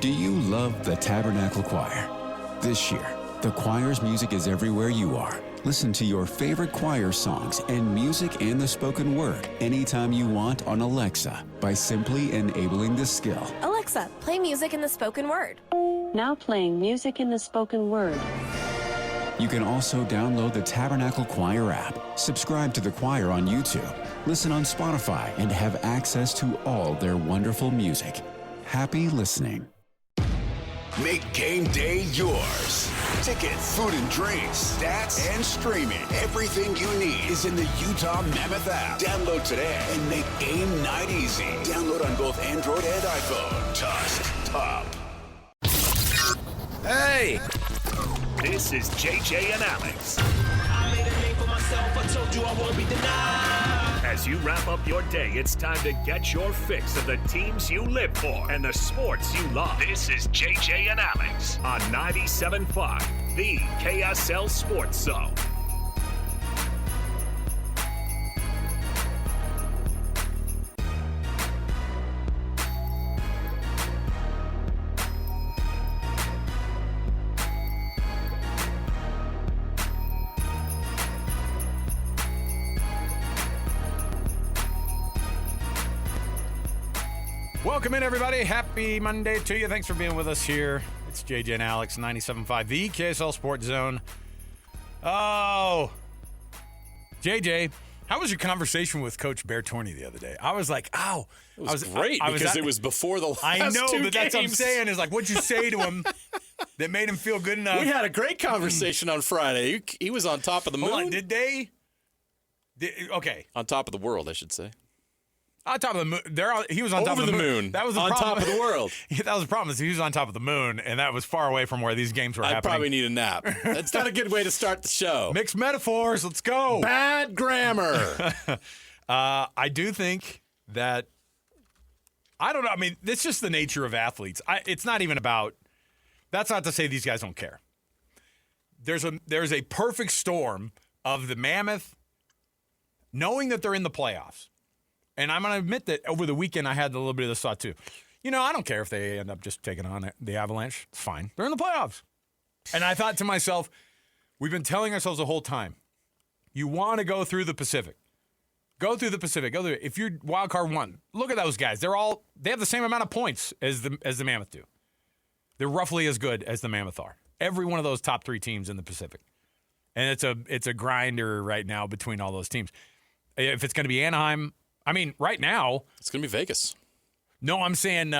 Do you love the Tabernacle Choir? This year, the choir's music is everywhere you are. Listen to your favorite choir songs and music and the spoken word anytime you want on Alexa by simply enabling the skill. Alexa, play music in the spoken word. Now playing music in the spoken word. You can also download the Tabernacle Choir app, subscribe to the choir on YouTube, listen on Spotify, and have access to all their wonderful music. Happy listening. Make game day yours. Tickets, food and drinks, stats, and streaming. Everything you need is in the Utah Mammoth app. Download today and make game night easy. Download on both Android and iPhone. Tusk Top. Hey! This is JJ and Alex. I made a name for myself. I told you I won't be denied. As you wrap up your day, it's time to get your fix of the teams you live for and the sports you love. This is JJ and Alex on 97.5, the KSL Sports Zone. Welcome in, everybody. Happy Monday to you. Thanks for being with us here. It's JJ and Alex, 97.5, the KSL Sports Zone. Oh, JJ, how was your conversation with Coach Bear Torney the other day? I was like, ow. It was great because it was before the last I know, two but games. that's what I'm saying is like, what'd you say to him that made him feel good enough? We had a great conversation on Friday. He was on top of the moon. Hold on, did they? Okay. On top of the world, I should say. On top of the moon. He was on top Over of the moon. That was the on problem. top of the world. That was the problem. Is he was on top of the moon, and that was far away from where these games were I happening. probably need a nap. That's not a good way to start the show. Mixed metaphors. Let's go. Bad grammar. I do think that, I don't know. I mean, it's just the nature of athletes. It's not even about, that's not to say these guys don't care. There's a perfect storm of the Mammoth knowing that they're in the playoffs. And I'm going to admit that over the weekend I had a little bit of this thought too. You know, I don't care if they end up just taking on the Avalanche. It's fine. They're in the playoffs. And I thought to myself, we've been telling ourselves the whole time, you want to go through the Pacific. Go through the Pacific. If you're wild card one, look at those guys. They have the same amount of points as the Mammoth do. They're roughly as good as the Mammoth are. Every one of those top three teams in the Pacific. And it's a grinder right now between all those teams. If it's going to be Anaheim, I mean, right now It's going to be Vegas. No, I'm saying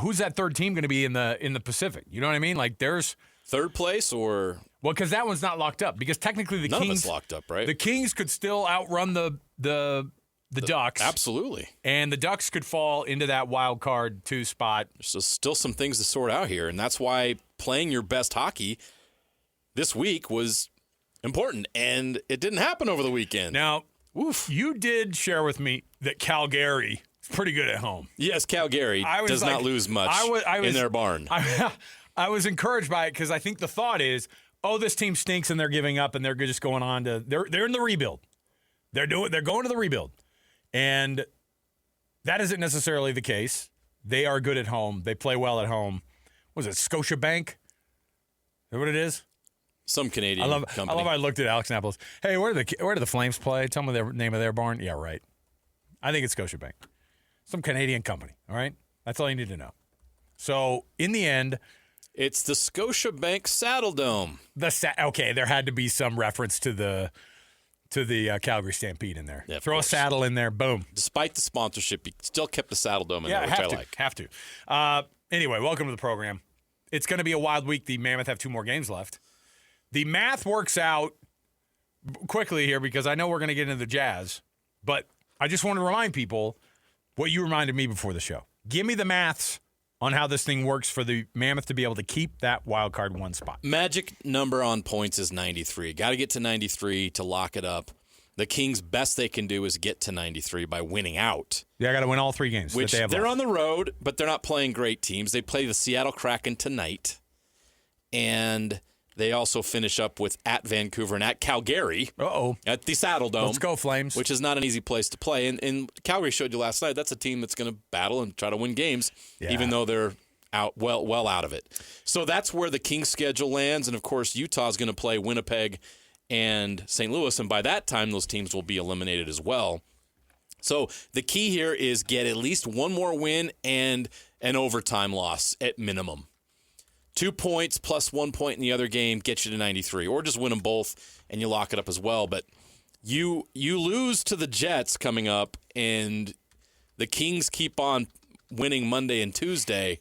who's that third team going to be in the Pacific? You know what I mean? Like there's third place or because that one's not locked up because technically the none Kings of it's locked up, right? The Kings could still outrun the Ducks. Absolutely. And the Ducks could fall into that wild card 2 spot. There's still some things to sort out here, and that's why playing your best hockey this week was important, and it didn't happen over the weekend. Now, you did share with me that Calgary is pretty good at home. Yes, Calgary does not lose much in their barn. I was encouraged by it because I think the thought is, oh, this team stinks and they're giving up and they're just going on to they're in the rebuild. They're going to the rebuild. And that isn't necessarily the case. They are good at home. They play well at home. Was it Scotiabank? Is that what it is? Some Canadian company. I love how I looked at Alex Naples. Hey, where do the Flames play? Tell me the name of their barn. Yeah, right. I think it's Scotiabank. Some Canadian company, all right? That's all you need to know. So, in the end, it's the Scotiabank Saddle Dome. Okay, there had to be some reference to the Calgary Stampede in there. Yeah, Throw a saddle in there, boom. Despite the sponsorship, you still kept the Saddle Dome in there, which I like. Have to. Anyway, welcome to the program. It's going to be a wild week. The Mammoth have 2 more games left. The math works out quickly here because I know we're going to get into the Jazz, but I just want to remind people what you reminded me before the show. Give me the maths on how this thing works for the Mammoth to be able to keep that wild card 1 spot. Magic number on points is 93. Got to get to 93 to lock it up. The Kings' best they can do is get to 93 by winning out. Yeah, I got to win all 3 games. Which that they have they're left. on the road, but they're not playing great teams. They play the Seattle Kraken tonight, and They also finish up with at Vancouver and at Calgary. At the Saddle Dome. Let's go, Flames. Which is not an easy place to play. And Calgary showed you last night, that's a team that's going to battle and try to win games, even though they're out well out of it. So that's where the Kings schedule lands. And, of course, Utah's going to play Winnipeg and St. Louis. And by that time, those teams will be eliminated as well. So the key here is get at least one more win and an overtime loss at minimum. 2 points plus 1 point in the other game gets you to 93, or just win them both and you lock it up as well. But you lose to the Jets coming up, and the Kings keep on winning Monday and Tuesday.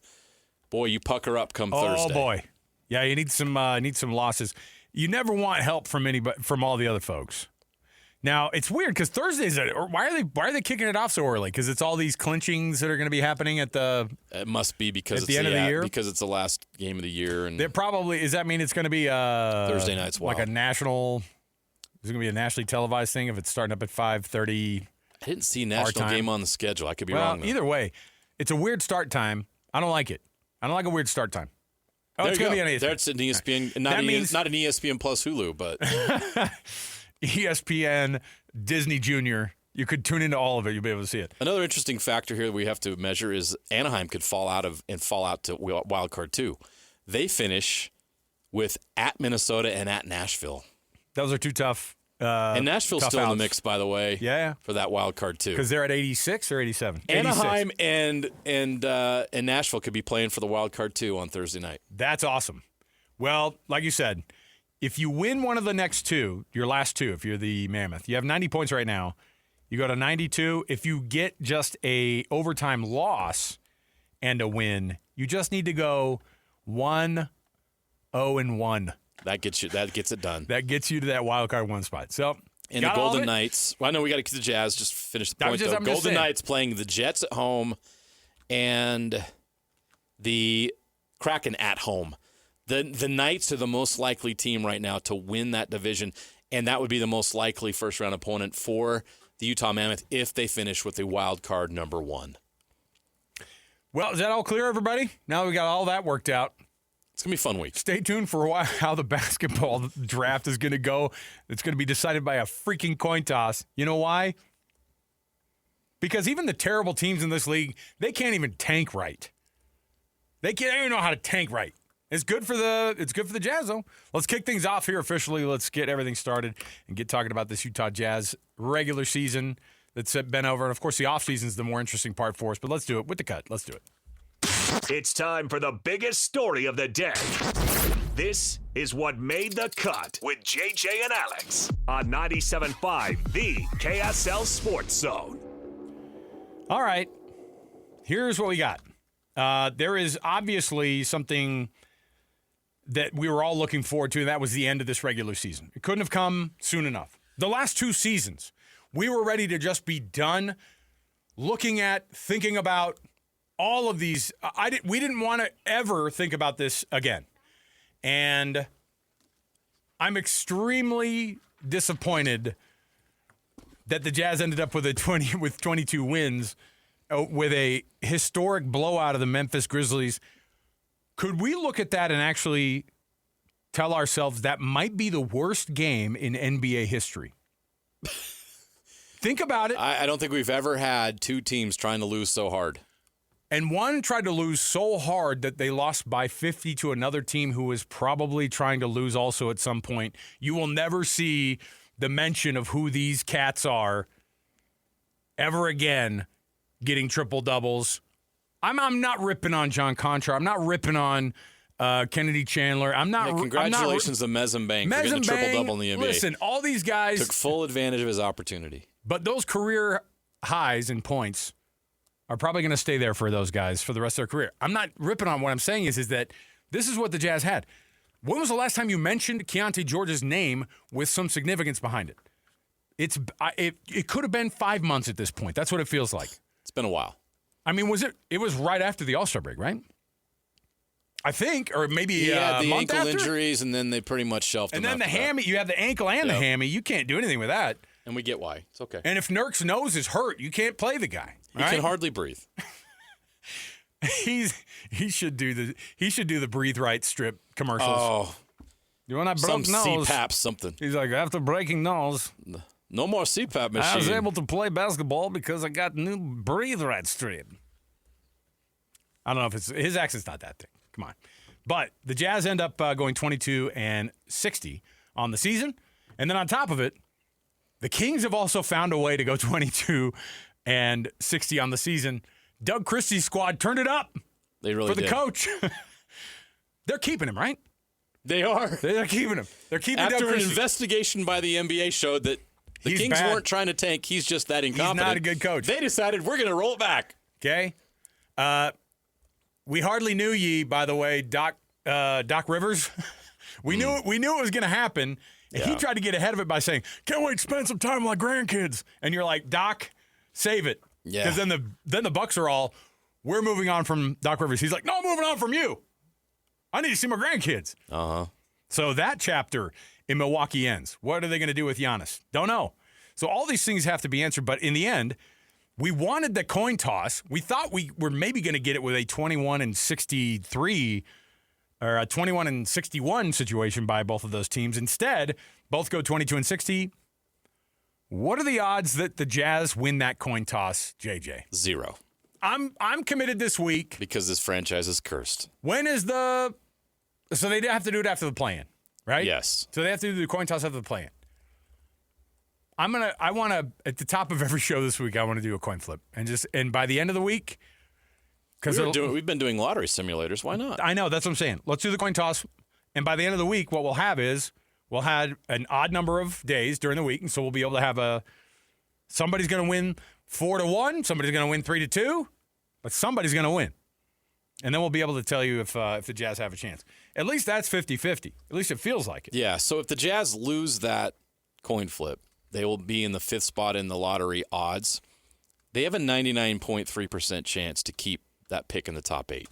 Boy, you pucker up come Thursday. Oh boy, yeah, you need some losses. You never want help from all the other folks. Now it's weird because Thursdays. Why are they kicking it off so early? Because it's all these clinchings that are going to be happening at the. It must be because at the end of the year, because it's the last game of the year, and there probably does that mean it's going to be Thursday nights like a national. Is it going to be a nationally televised thing if it's starting up at 5:30? I didn't see national game on the schedule. I could be wrong. Either way, it's a weird start time. I don't like it. I don't like a weird start time. Oh, it's going to be on ESPN. That's an ESPN, not an ESPN Plus Hulu, but. ESPN, Disney Junior. You could tune into all of it. You'll be able to see it. Another interesting factor here that we have to measure is Anaheim could fall out to wild card 2. They finish with at Minnesota and at Nashville. Those are two tough. And Nashville's still in the mix, by the way. Yeah, for that wild card 2. Because they're at 86 or 87. Anaheim and Nashville could be playing for the wild card 2 on Thursday night. That's awesome. Well, like you said. If you win one of the next two, your last two, if you're the Mammoth, you have 90 points right now. You go to 92. If you get just a overtime loss and a win, you just need to go 1-0-1. That gets it done. That gets you to that wild card 1 spot. So and the Golden Knights. Well, I know we got to get the Jazz. Just finish the point though. Golden Knights playing the Jets at home and the Kraken at home. The Knights are the most likely team right now to win that division, and that would be the most likely first-round opponent for the Utah Mammoth if they finish with a wild card number 1. Well, is that all clear, everybody? Now we got all that worked out. It's going to be a fun week. Stay tuned for a while how the basketball draft is going to go. It's going to be decided by a freaking coin toss. You know why? Because even the terrible teams in this league, they can't even tank right. They don't even know how to tank right. It's good for the Jazz, though. Let's kick things off here officially. Let's get everything started and get talking about this Utah Jazz regular season that's been over. And, of course, the offseason is the more interesting part for us. But let's do it with the cut. Let's do it. It's time for the biggest story of the day. This is what made the cut with JJ and Alex on 97.5, the KSL Sports Zone. All right. Here's what we got. There is obviously something that we were all looking forward to, and that was the end of this regular season. It couldn't have come soon enough. The last 2 seasons, we were ready to just be done looking at, thinking about all of these. We didn't want to ever think about this again. And I'm extremely disappointed that the Jazz ended up with 22 wins with a historic blowout of the Memphis Grizzlies. Could we look at that and actually tell ourselves that might be the worst game in NBA history? Think about it. I don't think we've ever had 2 teams trying to lose so hard. And one tried to lose so hard that they lost by 50 to another team who was probably trying to lose also at some point. You will never see the mention of who these cats are ever again getting triple-doubles. I'm not ripping on John Contra. I'm not ripping on Kennedy Chandler. I'm not. Congratulations to Mezem Bang for getting a triple-double in the NBA. Listen, all these guys took full advantage of his opportunity. But those career highs in points are probably going to stay there for those guys for the rest of their career. I'm not ripping on what I'm saying is that this is what the Jazz had. When was the last time you mentioned Keontae George's name with some significance behind it? It could have been 5 months at this point. That's what it feels like. It's been a while. I mean, it was right after the All-Star break, right? I think, or maybe a month after. The ankle injuries, and then they pretty much shelved him. And then the hammy, you have the ankle and the hammy. You can't do anything with that. And we get why. It's okay. And if Nurk's nose is hurt, you can't play the guy. He can hardly breathe. He should do the Breathe Right strip commercials. Oh, When I broke some nose, CPAP something. he's like, after breaking nose, No more CPAP machine. I was able to play basketball because I got new breathe right strip. I don't know if his accent's not that thick. Come on. But the Jazz end up going 22-60 on the season. And then on top of it, the Kings have also found a way to go 22-60 on the season. Doug Christie's squad turned it up They really for the did. coach. They're keeping him, right? They are. They're keeping him. They're keeping Doug After an Christie. investigation by the NBA showed that the He's Kings bad. weren't trying to tank. He's just that incompetent. He's not a good coach. They decided we're going to roll it back. Okay. We hardly knew ye, by the way, Doc Rivers. we knew it was going to happen. And he tried to get ahead of it by saying, "Can't wait to spend some time with my grandkids." And you're like, "Doc, save it." Yeah. Because then the Bucks are all, "We're moving on from Doc Rivers." He's like, "No, I'm moving on from you. I need to see my grandkids." Uh-huh. So that chapter in Milwaukee ends. What are they going to do with Giannis? Don't know. So all these things have to be answered. But in the end, we wanted the coin toss. We thought we were maybe going to get it with a 21-63 or a 21-61 situation by both of those teams. Instead, both go 22-60. What are the odds that the Jazz win that coin toss, JJ? 0. I'm committed this week. Because this franchise is cursed. When is the – so they have to do it after the play-in, right? Yes. So they have to do the coin toss after the play-in. I want to, at the top of every show this week, I want to do a coin flip. And by the end of the week – We've been doing lottery simulators. Why not? I know. That's what I'm saying. Let's do the coin toss. And by the end of the week, what we'll have is we'll have an odd number of days during the week. And so we'll be able to have somebody's going to win 4-1. Somebody's going to win 3-2. But somebody's going to win. And then we'll be able to tell you if the Jazz have a chance. At least that's 50-50. At least it feels like it. Yeah. So if the Jazz lose that coin flip, they will be in the 5th spot in the lottery odds. They have a 99.3% chance to keep that pick in the top 8.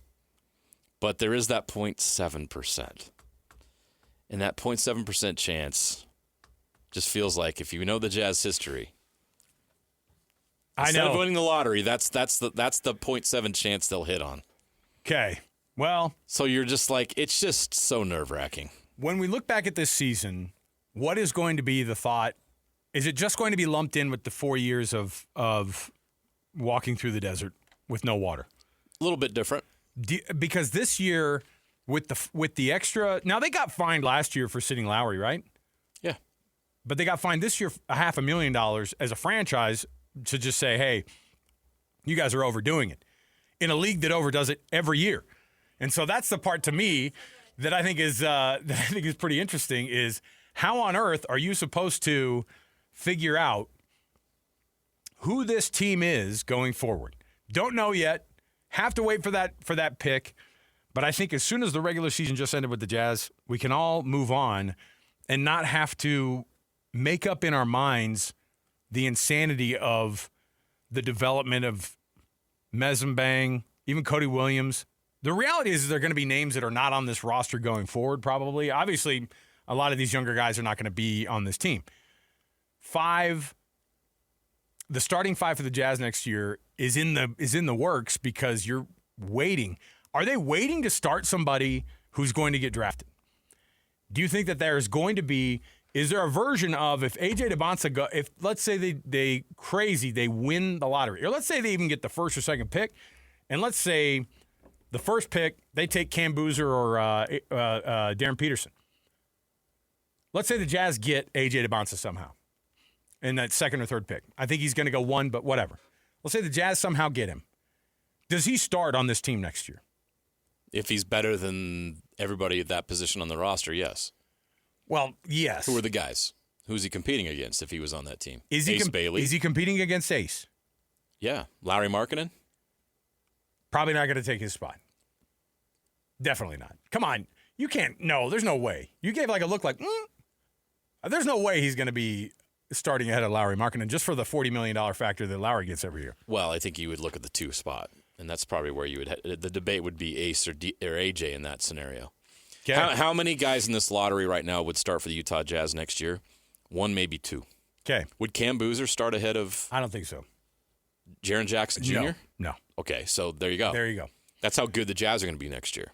But there is that 0.7%. And that 0.7% chance just feels like if you know the Jazz history, instead of winning the lottery, that's the 0.7 chance they'll hit on. Okay. Well, so you're just like, it's just so nerve-wracking. When we look back at this season, what is going to be the thought? Is it just going to be lumped in with the 4 years of walking through the desert with no water? A little bit different. Because this year, with the extra, now they got fined last year for sitting Lowry, right? Yeah. But they got fined this year $500,000 as a franchise to just say, hey, you guys are overdoing it in a league that overdoes it every year. And so that's the part to me that I think is pretty interesting is how on earth are you supposed to figure out who this team is going forward? Don't know yet. Have to wait for that pick. But I think as soon as the regular season just ended with the Jazz, we can all move on and not have to make up in our minds the insanity of the development of Mezembang, even Cody Williams. The reality is there are going to be names that are not on this roster going forward probably. Obviously, a lot of these younger guys are not going to be on this team. The starting 5 for the Jazz next year is in the works because you're waiting. Are they waiting to start somebody who's going to get drafted? Do you think that there's going to be? Is there a version of if AJ DeBonsa if let's say they win the lottery, or let's say they even get the first or second pick, and let's say the first pick they take Cam Boozer or Darren Peterson. Let's say the Jazz get AJ DeBonsa somehow in that second or third pick. I think he's going to go 1, but whatever. Let's say the Jazz somehow get him. Does he start on this team next year? If he's better than everybody at that position on the roster, yes. Well, yes. Who are the guys? Who's he competing against if he was on that team? Ace Bailey? Is he competing against Ace? Yeah. Larry Markkinen? Probably not going to take his spot. Definitely not. Come on. You can't. No, there's no way. You gave like a look like, there's no way he's going to be starting ahead of Larry Markkinen just for the $40 million factor that Lowry gets every year. Well, I think you would look at the 2 spot, and that's probably where you would the debate would be Ace or AJ in that scenario. Okay. How many guys in this lottery right now would start for the Utah Jazz next year? 1, maybe 2. Okay. Would Cam Boozer start ahead of I don't think so. Jaren Jackson Jr.? No. Okay, so there you go. There you go. That's how good the Jazz are going to be next year.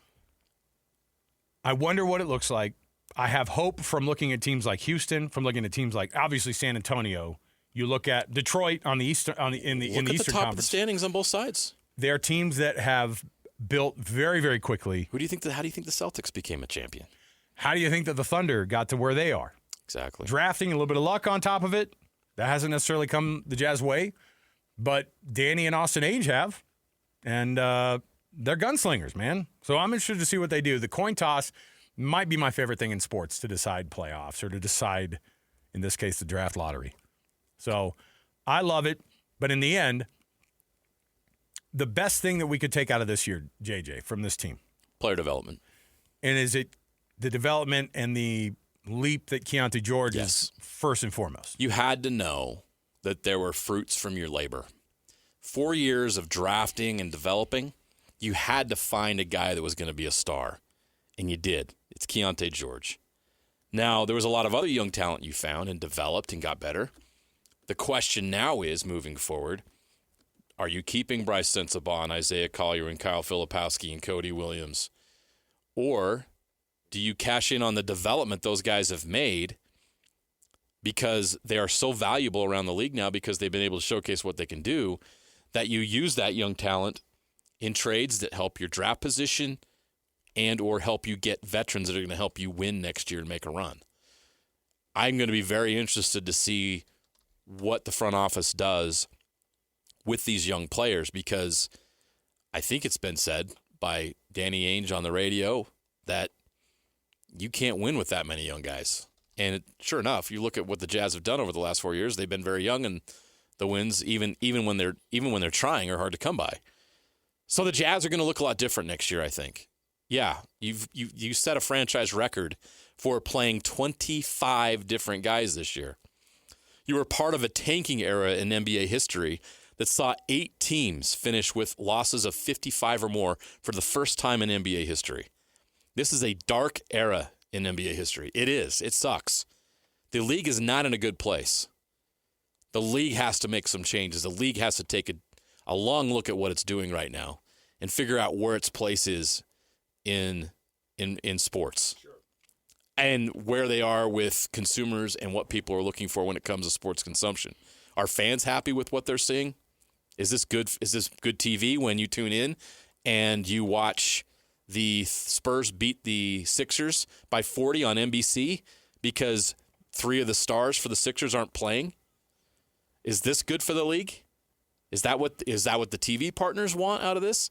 I wonder what it looks like I have hope from looking at teams like Houston, from looking at teams like obviously San Antonio. You look at Detroit on the Eastern in the Eastern Look at the top Conference. of the standings on both sides. They are teams that have built very, very quickly. How do you think the Celtics became a champion? How do you think that the Thunder got to where they are? Exactly. Drafting, a little bit of luck on top of it. That hasn't necessarily come the Jazz way, but Danny and Austin Ainge have, and they're gunslingers, man. So I'm interested to see what they do. The coin toss might be my favorite thing in sports to decide playoffs or to decide, in this case, the draft lottery. So I love it, but in the end, the best thing that we could take out of this year, JJ, from this team? Player development. And is it the development and the leap that Keontae George Yes. is first and foremost? You had to know that there were fruits from your labor. 4 years of drafting and developing, you had to find a guy that was going to be a star, and you did. It's Keontae George. Now, there was a lot of other young talent you found and developed and got better. The question now is, moving forward, are you keeping Bryce Sensabaugh, Isaiah Collier, and Kyle Filipowski and Cody Williams? Or do you cash in on the development those guys have made because they are so valuable around the league now because they've been able to showcase what they can do, that you use that young talent in trades that help your draft position and or help you get veterans that are going to help you win next year and make a run? I'm going to be very interested to see what the front office does with these young players, because I think it's been said by Danny Ainge on the radio that you can't win with that many young guys. And sure enough, you look at what the Jazz have done over the last 4 years. They've been very young, and the wins, even when they're trying, are hard to come by. So the Jazz are going to look a lot different next year, I think. Yeah, you set a franchise record for playing 25 different guys this year. You were part of a tanking era in NBA history that saw 8 teams finish with losses of 55 or more for the first time in NBA history. This is a dark era in NBA history. It is. It sucks. The league is not in a good place. The league has to make some changes. The league has to take a long look at what it's doing right now and figure out where its place is in sports. Sure. And where they are with consumers and what people are looking for when it comes to sports consumption. Are fans happy with what they're seeing? Is this good TV when you tune in and you watch the Spurs beat the Sixers by 40 on NBC because 3 of the stars for the Sixers aren't playing? Is this good for the league? Is that what the TV partners want out of this?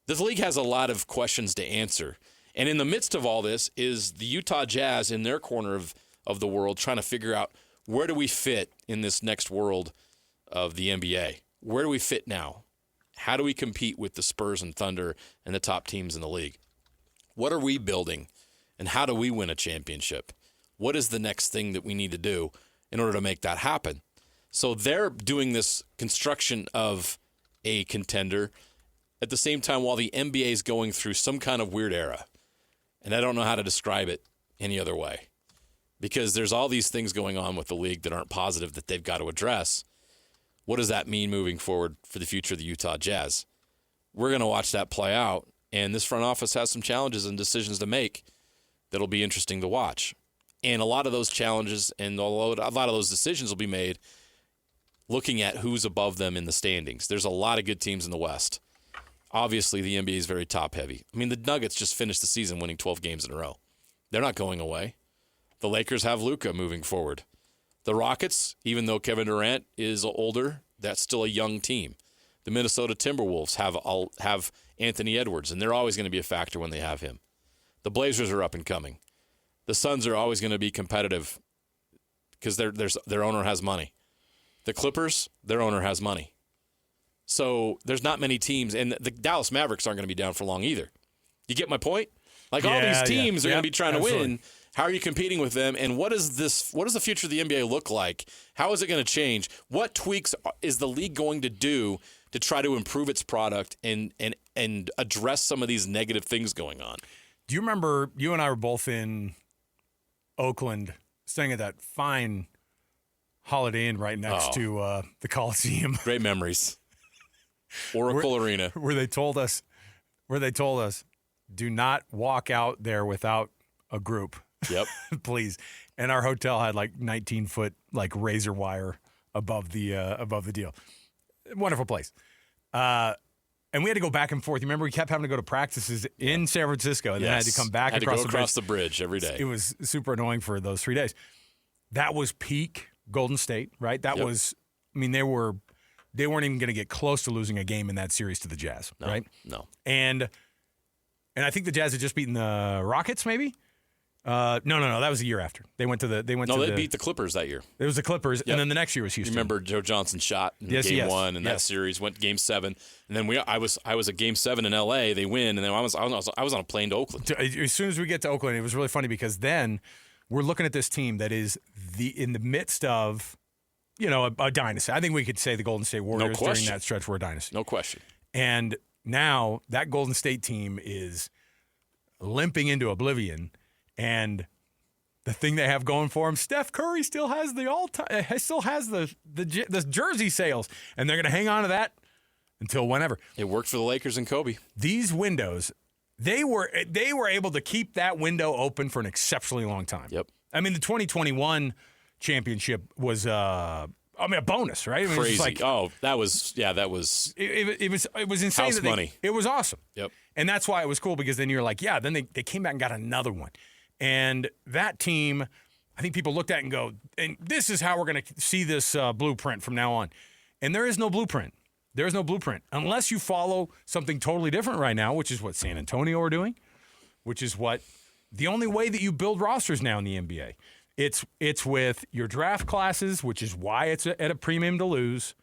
This league has a lot of questions to answer. And in the midst of all this is the Utah Jazz in their corner of the world trying to figure out, where do we fit in this next world of the NBA? Where do we fit now? How do we compete with the Spurs and Thunder and the top teams in the league? What are we building, and how do we win a championship? What is the next thing that we need to do in order to make that happen? So they're doing this construction of a contender at the same time while the NBA is going through some kind of weird era. And I don't know how to describe it any other way, because there's all these things going on with the league that aren't positive that they've got to address. What does that mean moving forward for the future of the Utah Jazz? We're going to watch that play out, and this front office has some challenges and decisions to make that'll be interesting to watch. And a lot of those challenges and a lot of those decisions will be made looking at who's above them in the standings. There's a lot of good teams in the West. Obviously, the NBA is very top-heavy. I mean, the Nuggets just finished the season winning 12 games in a row. They're not going away. The Lakers have Luka moving forward. The Rockets, even though Kevin Durant is older, that's still a young team. The Minnesota Timberwolves have Anthony Edwards, and they're always going to be a factor when they have him. The Blazers are up and coming. The Suns are always going to be competitive because their owner has money. The Clippers, their owner has money. So there's not many teams, and the Dallas Mavericks aren't going to be down for long either. You get my point? Like, all these teams are going to be trying to win. How are you competing with them? And what does the future of the NBA look like? How is it going to change? What tweaks is the league going to do to try to improve its product and address some of these negative things going on? Do you remember you and I were both in Oakland staying at that fine Holiday Inn right next to the Coliseum? Great memories. Oracle Arena. Where they told us, do not walk out there without a group. Yep. Please. And our hotel had like 19-foot like razor wire above the deal. Wonderful place. And we had to go back and forth. You remember we kept having to go to practices in San Francisco, and then had to come back across the bridge every day. It was super annoying for those 3 days. That was peak Golden State, right? That was, I mean, they weren't even going to get close to losing a game in that series to the Jazz, right? No. And I think the Jazz had just beaten the Rockets, maybe. No. That was the year after. They beat the Clippers that year. It was the Clippers, and then the next year was Houston. You remember Joe Johnson shot in game 1, and that series went to Game 7, and then I was at Game 7 in L.A. They win, and then I was on a plane to Oakland. As soon as we get to Oakland, it was really funny because then we're looking at this team that is in the midst of, a dynasty. I think we could say the Golden State Warriors during that stretch were a dynasty. No question. And now that Golden State team is limping into oblivion. And the thing they have going for him, Steph Curry still has the jersey sales, and they're going to hang on to that until whenever. It worked for the Lakers and Kobe. These windows, they were able to keep that window open for an exceptionally long time. Yep. I mean, the 2021 championship was a bonus, right? I mean, crazy. It was it was insane. House money. It was awesome. Yep. And that's why it was cool, because then you're like, yeah, then they came back and got another one. And that team, I think people looked at it and go, and this is how we're going to see this blueprint from now on. And there is no blueprint. There is no blueprint unless you follow something totally different right now, which is what San Antonio are doing, which is what the only way that you build rosters now in the NBA. It's with your draft classes, which is why it's at a premium to lose.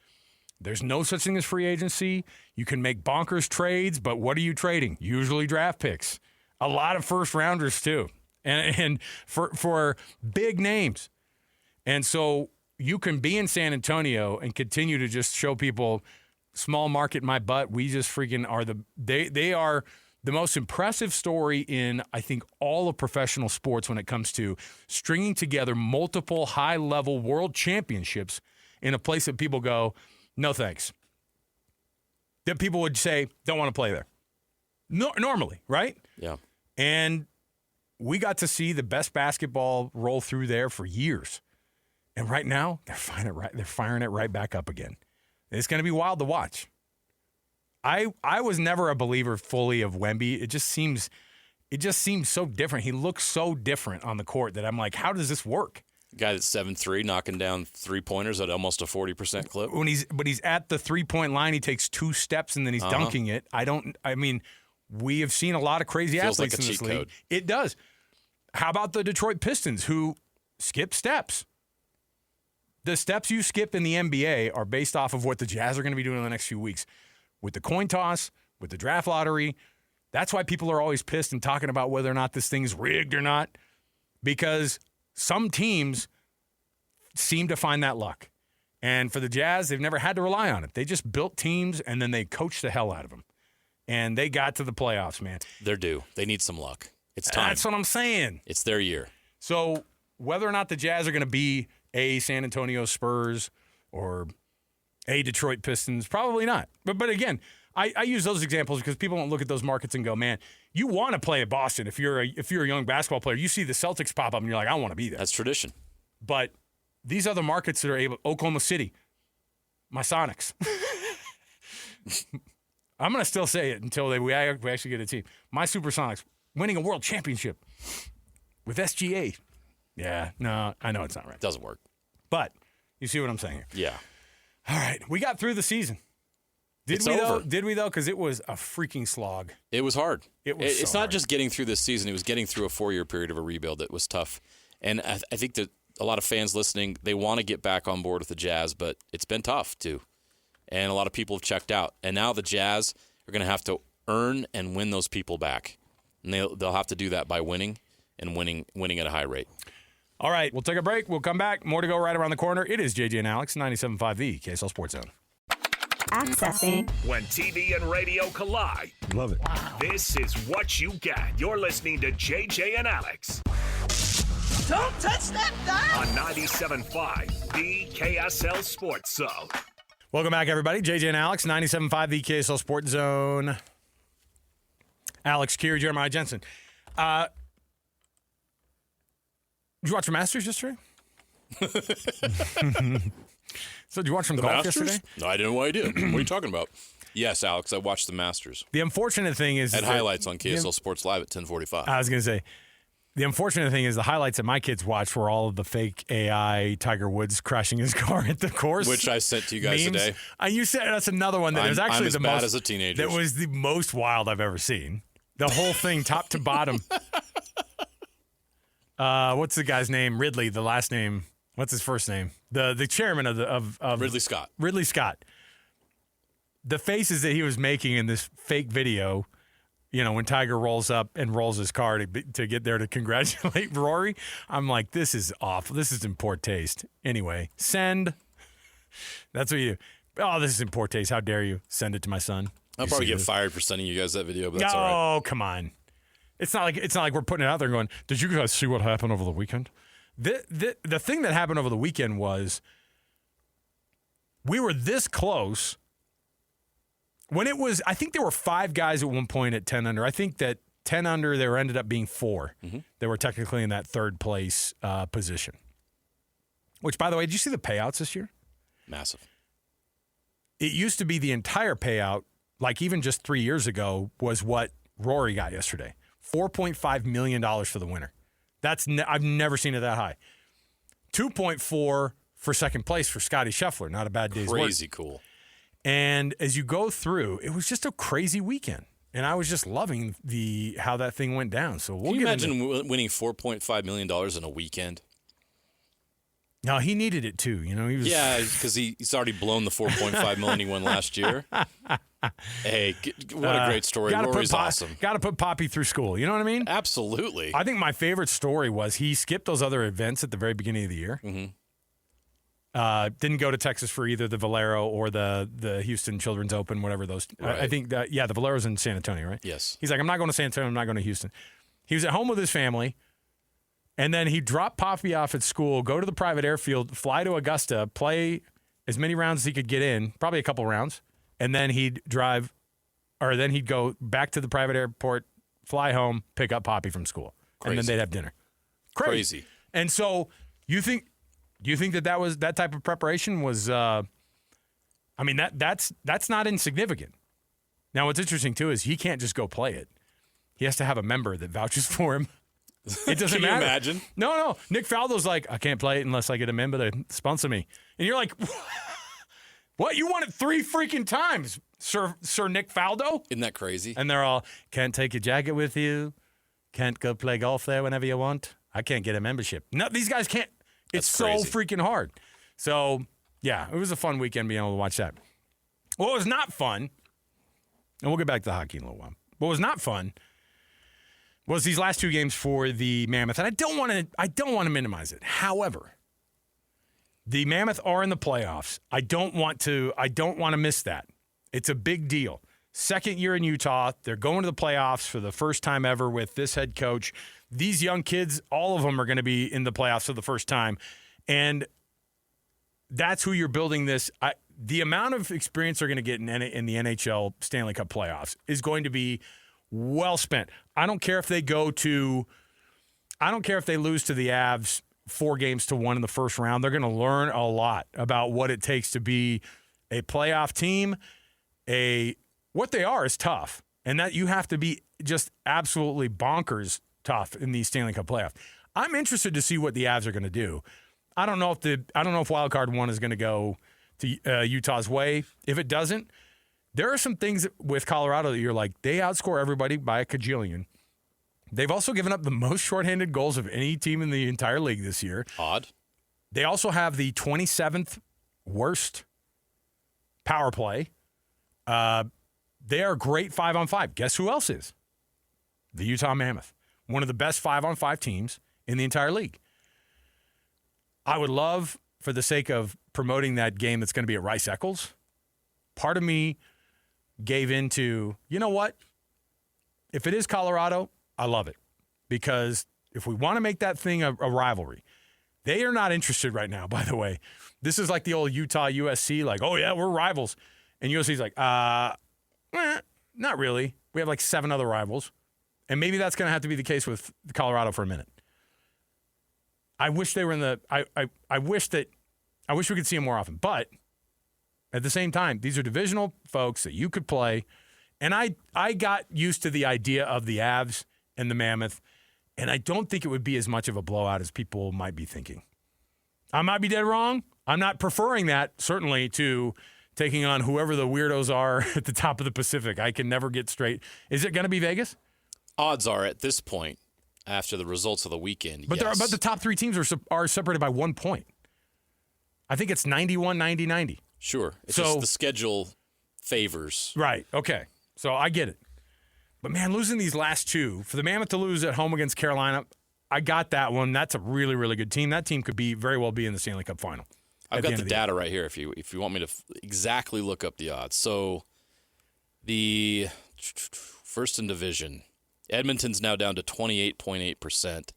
There's no such thing as free agency. You can make bonkers trades, but what are you trading? Usually draft picks. A lot of first rounders too. And for big names. And so you can be in San Antonio and continue to just show people small market my butt. We just freaking are they are the most impressive story in, I think, all of professional sports when it comes to stringing together multiple high-level world championships in a place that people go, no thanks. That people would say, don't want to play there. Normally, right? Yeah. And we got to see the best basketball roll through there for years. And right now, they're firing it right back up again. It's going to be wild to watch. I was never a believer fully of Wemby. It just seems so different. He looks so different on the court that I'm like, how does this work? Guy that's 7'3", knocking down three-pointers at almost a 40% clip. But he's at the three-point line, he takes 2 steps and then he's dunking it. We have seen a lot of crazy athletes in this league. Code. It does. How about the Detroit Pistons, who skip steps? The steps you skip in the NBA are based off of what the Jazz are going to be doing in the next few weeks. With the coin toss, with the draft lottery. That's why people are always pissed and talking about whether or not this thing's rigged or not. Because some teams seem to find that luck. And for the Jazz, they've never had to rely on it. They just built teams and then they coached the hell out of them. And they got to the playoffs, man. They're due. They need some luck. It's time. That's what I'm saying. It's their year. So whether or not the Jazz are going to be a San Antonio Spurs or a Detroit Pistons, probably not. But again, I use those examples because people don't look at those markets and go, man, you want to play at Boston if you're a young basketball player. You see the Celtics pop up and you're like, I want to be there. That's tradition. But these other markets that are able, Oklahoma City, my Sonics. I'm going to still say it until we actually get a team. My Supersonics winning a world championship with SGA. Yeah, no, I know it's not right. Doesn't work. But you see what I'm saying here. Yeah. All right, we got through the season. Did we though? Because it was a freaking slog. It was hard. It's not just getting through this season. It was getting through a 4-year period of a rebuild that was tough. And I think that a lot of fans listening, they want to get back on board with the Jazz, but it's been tough too. And a lot of people have checked out. And now the Jazz are going to have to earn and win those people back. And they'll have to do that by winning at a high rate. All right, we'll take a break. We'll come back. More to go right around the corner. It is JJ and Alex, 97.5 The KSL Sports Zone. Accessing. When TV and radio collide. Love it. Wow. This is what you get. You're listening to JJ and Alex. Don't touch that dial. On 97.5 The KSL Sports Zone. Welcome back, everybody. JJ and Alex, 97.5 The KSL Sports Zone. Alex, Kirry, Jeremiah, Jensen. Did you watch the Masters yesterday? So did you watch some golf Masters? yesterday? No, I didn't know what I did. What are you talking about? Yes, Alex, I watched the Masters. The unfortunate thing is And highlights on KSL Sports Live at 10:45. I was going to say, the unfortunate thing is the highlights that my kids watched were all of the fake AI Tiger Woods crashing his car at the course. Which I sent to you guys memes. today. You said that's another one that was actually I'm as the bad most as a teenager. That was the most wild I've ever seen. The whole thing, top to bottom. What's the guy's name? Ridley. The last name. What's his first name? The chairman of Ridley Scott. Ridley Scott. The faces that he was making in this fake video, when Tiger rolls up and rolls his car to get there to congratulate Rory, I'm like, this is awful. This is in poor taste. Anyway, send. That's what you do. Oh, this is in poor taste. How dare you send it to my son? I'll probably get fired for sending you guys that video, but that's all right. Oh, come on. It's not like we're putting it out there and going, did you guys see what happened over the weekend? The thing that happened over the weekend was we were this close when it was, I think there were 5 guys at one point at 10 under. I think that 10 under, there ended up being 4 that were technically in that third place position. Which, by the way, did you see the payouts this year? Massive. It used to be the entire payout, like even just 3 years ago, was what Rory got yesterday. $4.5 million for the winner. I've never seen it that high. 2.4 for second place for Scotty Scheffler. Not a bad day's work. Crazy cool. And as you go through, it was just a crazy weekend. And I was just loving how that thing went down. So we'll Can you get imagine winning $4.5 million in a weekend? No, he needed it too. He was. Yeah, because he's already blown the $4.5 million he won last year. Hey, what a great story. Rory's awesome. Got to put Poppy through school. You know what I mean? Absolutely. I think my favorite story was he skipped those other events at the very beginning of the year. Didn't go to Texas for either the Valero or the Houston Children's Open, whatever those. Right. I think the Valero's in San Antonio, right? Yes. He's like, I'm not going to San Antonio. I'm not going to Houston. He was at home with his family, and then he dropped Poppy off at school, go to the private airfield, fly to Augusta, play as many rounds as he could get in, probably a couple rounds, and then he'd go back to the private airport, fly home, pick up Poppy from school, and then they'd have dinner. Crazy. And so you think that type of preparation was? That's not insignificant. Now, what's interesting too is he can't just go play it. He has to have a member that vouches for him. It doesn't matter. Can you imagine? No. Nick Faldo's like, I can't play it unless I get a member to sponsor me. And you're like, what? You won it 3 freaking times, Sir Nick Faldo? Isn't that crazy? And they're all, can't take your jacket with you. Can't go play golf there whenever you want. I can't get a membership. No, these guys can't. It's so freaking hard. So, yeah, it was a fun weekend being able to watch that. What was not fun, and we'll get back to the hockey in a little while. What was not fun was these last 2 games for the Mammoth, and I don't want to minimize it. However, the Mammoth are in the playoffs. I don't want to miss that. It's a big deal. Second year in Utah, they're going to the playoffs for the first time ever with this head coach. These young kids, all of them are going to be in the playoffs for the first time, and that's who you're building this. The amount of experience they're going to get in the NHL Stanley Cup playoffs is going to be well spent. I don't care if they lose to the Avs 4-1 in the first round. They're going to learn a lot about what it takes to be a playoff team. What they are is tough, and that you have to be just absolutely bonkers tough in the Stanley Cup playoffs. I'm interested to see what the Avs are going to do. I don't know if Wild Card 1 is going to go to Utah's way. If it doesn't, there are some things with Colorado that you're like, they outscore everybody by a cajillion. They've also given up the most shorthanded goals of any team in the entire league this year. Odd. They also have the 27th worst power play. They are great 5-on-5. Guess who else is? The Utah Mammoth. One of the best 5-on-5 teams in the entire league. I would love, for the sake of promoting that game that's going to be at Rice Eccles, part of me gave into, you know what? If it is Colorado, I love it. Because if we want to make that thing a rivalry, they are not interested right now, by the way. This is like the old Utah-USC, like, oh, yeah, we're rivals. And USC's like, not really. We have like 7 other rivals. And maybe that's going to have to be the case with Colorado for a minute. I wish they were in the. I wish we could see them more often. But at the same time, these are divisional folks that you could play, and I got used to the idea of the Avs and the Mammoth, and I don't think it would be as much of a blowout as people might be thinking. I might be dead wrong. I'm not preferring that certainly to taking on whoever the weirdos are at the top of the Pacific. I can never get straight. Is it going to be Vegas? Odds are at this point, after the results of the weekend, but yes. But the top three teams are separated by 1 point. I think it's 91, 90, 90. Sure. It's just the schedule favors. Right. Okay. So I get it. But, man, losing these last two, for the Mammoth to lose at home against Carolina, I got that one. That's a really, really good team. That team could very well be in the Stanley Cup final. I've got the data right here if you want me to exactly look up the odds. So the first in division, Edmonton's now down to 28.8%.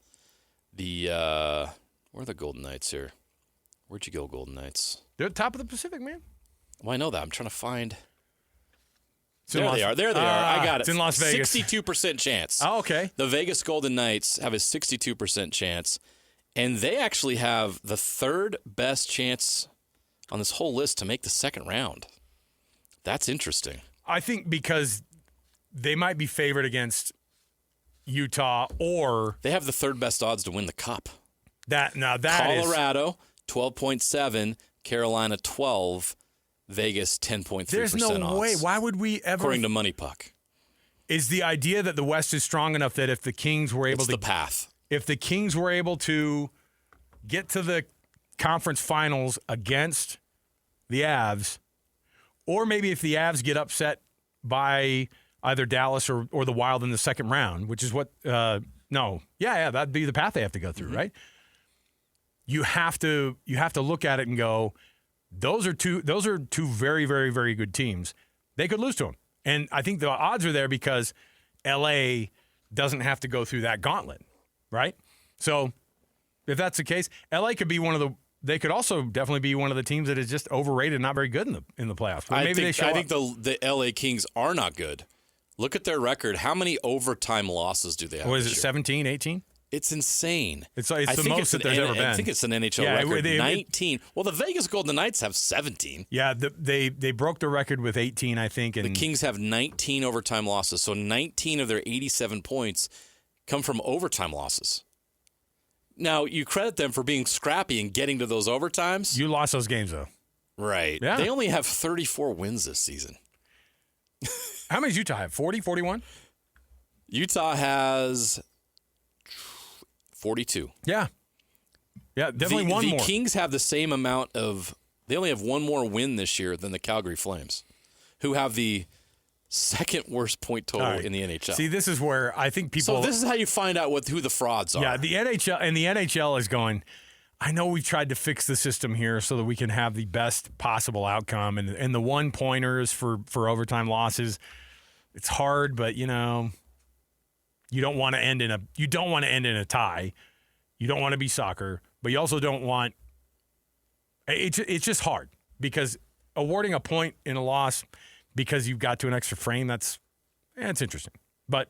Where are the Golden Knights here? Where'd you go, Golden Knights? They're at the top of the Pacific, man. Well, I know that. I'm trying to find. There they are. I got it. It's in Las Vegas. 62% chance. Oh, okay. The Vegas Golden Knights have a 62% chance, and they actually have the third best chance on this whole list to make the second round. That's interesting. I think because they might be favored against Utah, or they have the third best odds to win the Cup. Colorado, 12.7, Carolina 12, Vegas 10.3%. There's no odds, way. Why would we ever? According to Money Puck. Is the idea that the West is strong enough that if the Kings were able It's the path. If the Kings were able to get to the conference finals against the Avs, or maybe if the Avs get upset by either Dallas or the Wild in the second round, which is what that'd be the path they have to go through, right? You have to look at it and go, those are two very, very, very good teams. They could lose to them. And I think the odds are there because LA doesn't have to go through that gauntlet, right? So if that's the case, LA could be they could also definitely be one of the teams that is just overrated, not very good in the playoffs. Well, I think the LA Kings are not good. Look at their record. How many overtime losses do they have? What is it, 17, 18? It's insane. It's the most that there's ever been. I think it's an NHL record. 19. Well, the Vegas Golden Knights have 17. Yeah, they broke the record with 18, I think. And the Kings have 19 overtime losses. So 19 of their 87 points come from overtime losses. Now, you credit them for being scrappy and getting to those overtimes. You lost those games, though. Right. Yeah. They only have 34 wins this season. How many does Utah have? 40, 41? Utah has 42. Yeah. Yeah, definitely one more. The Kings have the same amount of – they only have one more win this year than the Calgary Flames, who have the second worst point total in the NHL. See, this is where I think people – So this is how you find out who the frauds are. Yeah, the NHL is going, I know we've tried to fix the system here so that we can have the best possible outcome, and the one-pointers for overtime losses, it's hard, but, you don't want to end in a tie. You don't want to be soccer, but you also don't want it's just hard because awarding a point in a loss because you've got to an extra frame, it's interesting. But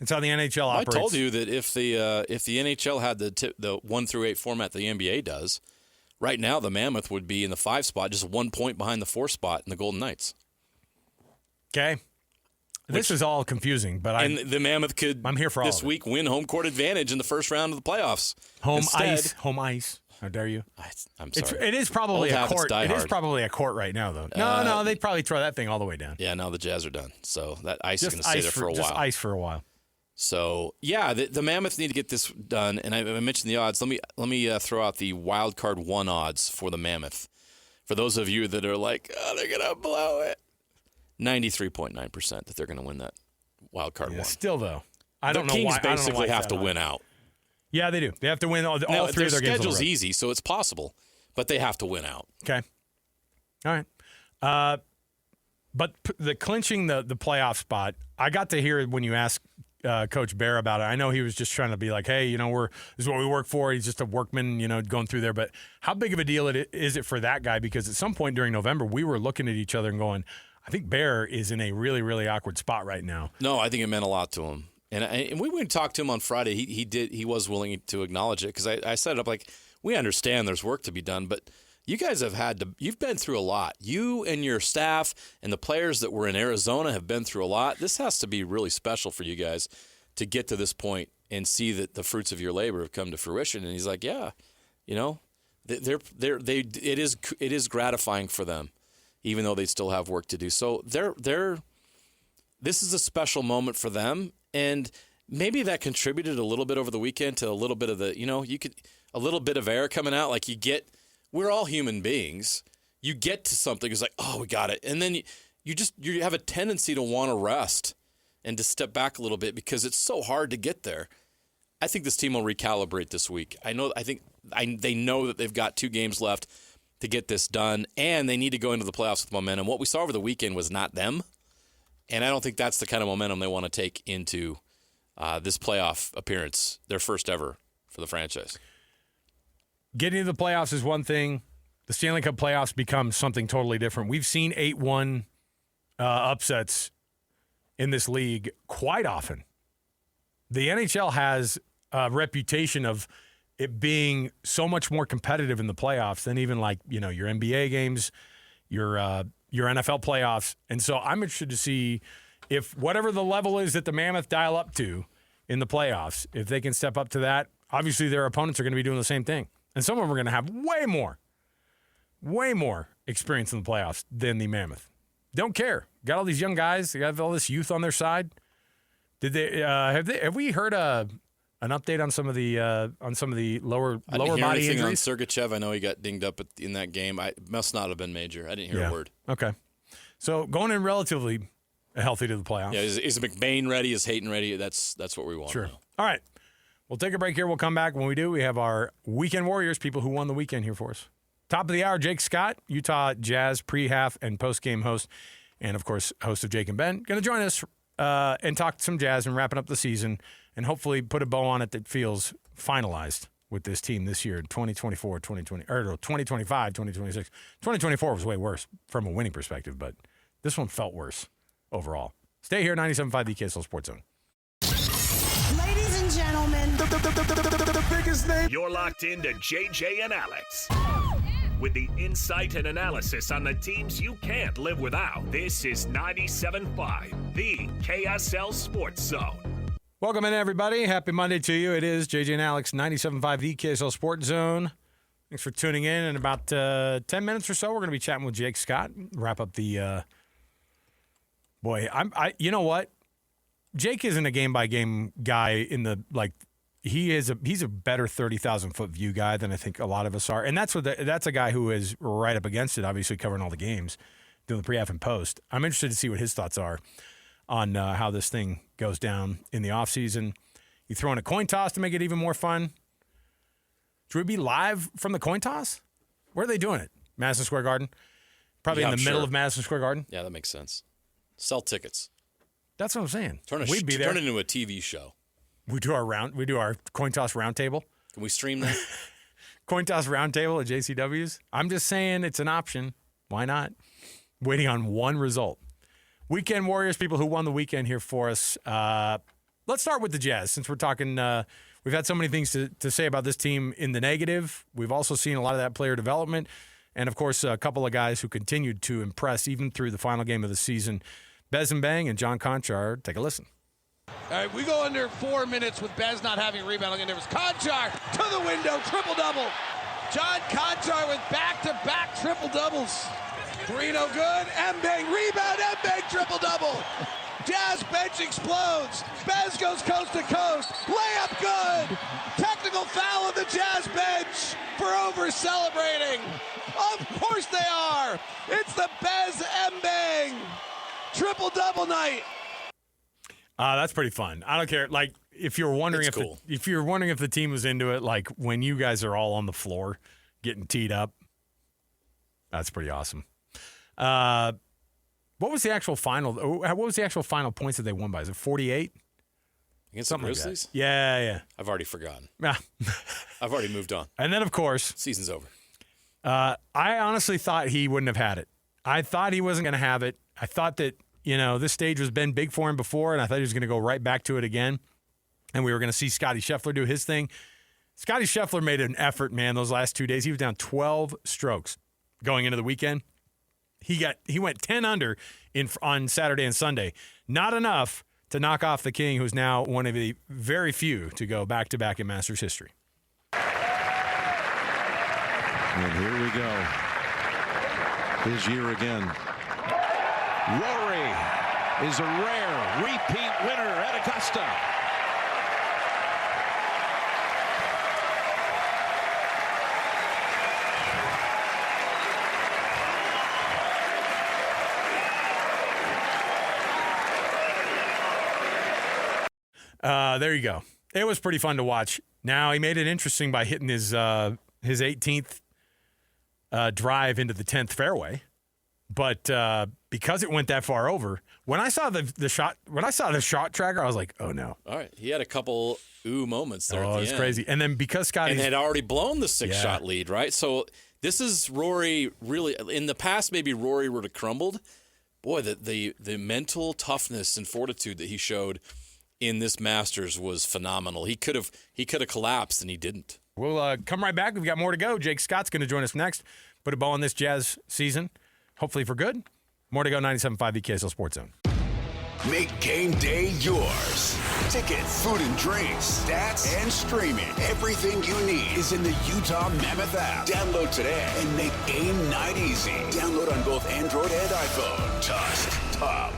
it's how the NHL operates. I told you that if the NHL had the 1 through 8 format the NBA does, right now the Mammoth would be in the 5 spot, just 1 point behind the 4 spot in the Golden Knights. Okay. This is all confusing, but the Mammoth could I'm here for all this week win home court advantage in the first round of the playoffs. Home ice. How dare you? I'm sorry. It is probably Old a habits court. die It hard. is probably a court right now, though. No, they'd probably throw that thing all the way down. Yeah, now the Jazz are done, so that ice is Just going to stay there for a while. Just ice for a while. So yeah, the Mammoth need to get this done, and I mentioned the odds. Let me throw out the wild card 1 odds for the Mammoth. For those of you that are like, oh, they're going to blow it, 93.9% that they're going to win that wild card 1. Still though, I don't know why. The Kings basically have to win out. Yeah, they do. They have to win all Now, three of their games. Their schedule's easy, so it's possible, but they have to win out. Okay. All right. But the clinching the playoff spot, I got to hear when you asked Coach Bear about it. I know he was just trying to be like, hey, this is what we work for. He's just a workman, going through there. But how big of a deal is it for that guy? Because at some point during November, we were looking at each other and going, I think Bear is in a really, really awkward spot right now. No, I think it meant a lot to him. And we went and talked to him on Friday. He was willing to acknowledge it because I set it up like, we understand there's work to be done, but you guys you've been through a lot. You and your staff and the players that were in Arizona have been through a lot. This has to be really special for you guys to get to this point and see that the fruits of your labor have come to fruition. And he's like, yeah, it is gratifying for them, even though they still have work to do. So this is a special moment for them, and maybe that contributed a little bit over the weekend to a little bit of a little bit of air coming out. Like we're all human beings. You get to something, it's like, oh, we got it, and then you have a tendency to want to rest and to step back a little bit because it's so hard to get there. I think this team will recalibrate this week. They know that they've got 2 games left to get this done, and they need to go into the playoffs with momentum. What we saw over the weekend was not them, and I don't think that's the kind of momentum they want to take into this playoff appearance, their first ever for the franchise. Getting into the playoffs is one thing. The Stanley Cup playoffs become something totally different. We've seen 8-1 upsets in this league quite often. The NHL has a reputation of it being so much more competitive in the playoffs than even your NBA games, your NFL playoffs. And so I'm interested to see if whatever the level is that the Mammoth dial up to in the playoffs, if they can step up to that. Obviously, their opponents are going to be doing the same thing. And some of them are going to have way more experience in the playoffs than the Mammoth. Don't care. Got all these young guys. They got all this youth on their side. Did they have we heard an update on some of the lower I didn't hear body anything injuries? on Sergachev. I know he got dinged up in that game. It must not have been major. I didn't hear a word. Okay. So going in relatively healthy to the playoffs. Yeah, is McBain ready? Is Hayton ready? That's what we want. Sure. Now. All right. We'll take a break here. We'll come back. When we do, we have our Weekend Warriors, people who won the weekend here for us. Top of the hour, Jake Scott, Utah Jazz pre-half and post-game host, and, of course, host of Jake and Ben. Going to join us and talk some Jazz and wrapping up the season and hopefully put a bow on it that feels finalized with this team this year, 2024, 2020, or 2025, 2026. 2024 was way worse from a winning perspective, but this one felt worse overall. Stay here, 97.5 the KSL Sports Zone. Ladies and gentlemen, the biggest name. You're locked into JJ and Alex. With the insight and analysis on the teams you can't live without. This is 97.5, the KSL Sports Zone. Welcome in, everybody. Happy Monday to you. It is JJ and Alex, 97.5 the KSL Sports Zone. Thanks for tuning in. In about 10 minutes or so, we're going to be chatting with Jake Scott. Wrap up the you know what? Jake isn't a game-by-game guy in the, he's a better 30,000-foot view guy than I think a lot of us are. And that's a guy who is right up against it, obviously covering all the games, doing the pre-half and post. I'm interested to see what his thoughts are on how this thing goes down in the offseason. You throw in a coin toss to make it even more fun. Should we be live from the coin toss? Where are they doing it? Madison Square Garden? Probably in the middle of Madison Square Garden? Yeah, that makes sense. Sell tickets. That's what I'm saying. We'd be there. Turn it into a TV show. We do our coin toss roundtable. Can we stream that? Coin toss roundtable at JCW's. I'm just saying it's an option. Why not? Waiting on one result. Weekend Warriors, people who won the weekend here for us. Let's start with the Jazz since we're talking. We've had so many things to say about this team in the negative. We've also seen a lot of that player development. And, of course, a couple of guys who continued to impress even through the final game of the season. Bez and Bang and John Conchar. Take a listen. All right, we go under 4 minutes with Bez not having a rebound. Look at this. Conchar to the window, triple-double. John Conchar with back-to-back triple-doubles. 3 no good. M-Bang rebound. M-Bang triple-double. Jazz bench explodes. Bez goes coast to coast. Layup good. Technical foul of the Jazz bench for over-celebrating. Of course they are. It's the Bez M-Bang triple-double night. That's pretty fun. I don't care. If you're wondering if you're wondering if the team was into it, when you guys are all on the floor getting teed up, that's pretty awesome. What was the actual final? What was the actual final points that they won by? Is it 48? Against the Grizzlies? Yeah. I've already forgotten. Yeah. I've already moved on. And then, of course, season's over. I honestly thought he wouldn't have had it. I thought he wasn't going to have it. I thought that this stage has been big for him before, and I thought he was going to go right back to it again. And we were going to see Scotty Scheffler do his thing. Scotty Scheffler made an effort, man, those last 2 days. He was down 12 strokes going into the weekend. He went 10 under on Saturday and Sunday. Not enough to knock off the King, who's now one of the very few to go back-to-back in Masters history. And here we go. His year again. Rory is a rare repeat winner at Augusta. There you go. It was pretty fun to watch. Now, he made it interesting by hitting his 18th drive into the 10th fairway. But because it went that far over, when I saw the shot tracker, I was like, oh no. All right. He had a couple moments there. Oh, it's crazy. And then because Scotty had already blown the 6-shot lead, right? So this is Rory really in the past, maybe Rory would have crumbled. Boy, the mental toughness and fortitude that he showed in this Masters was phenomenal. He could have collapsed, and he didn't. We'll come right back. We've got more to go. Jake Scott's going to join us next. Put a bow on this Jazz season, hopefully for good. More to go. 97.5 VKSL Sports Zone. Make game day yours. Tickets, food and drinks, stats, and streaming. Everything you need is in the Utah Mammoth app. Download today and make game night easy. Download on both Android and iPhone. Just top.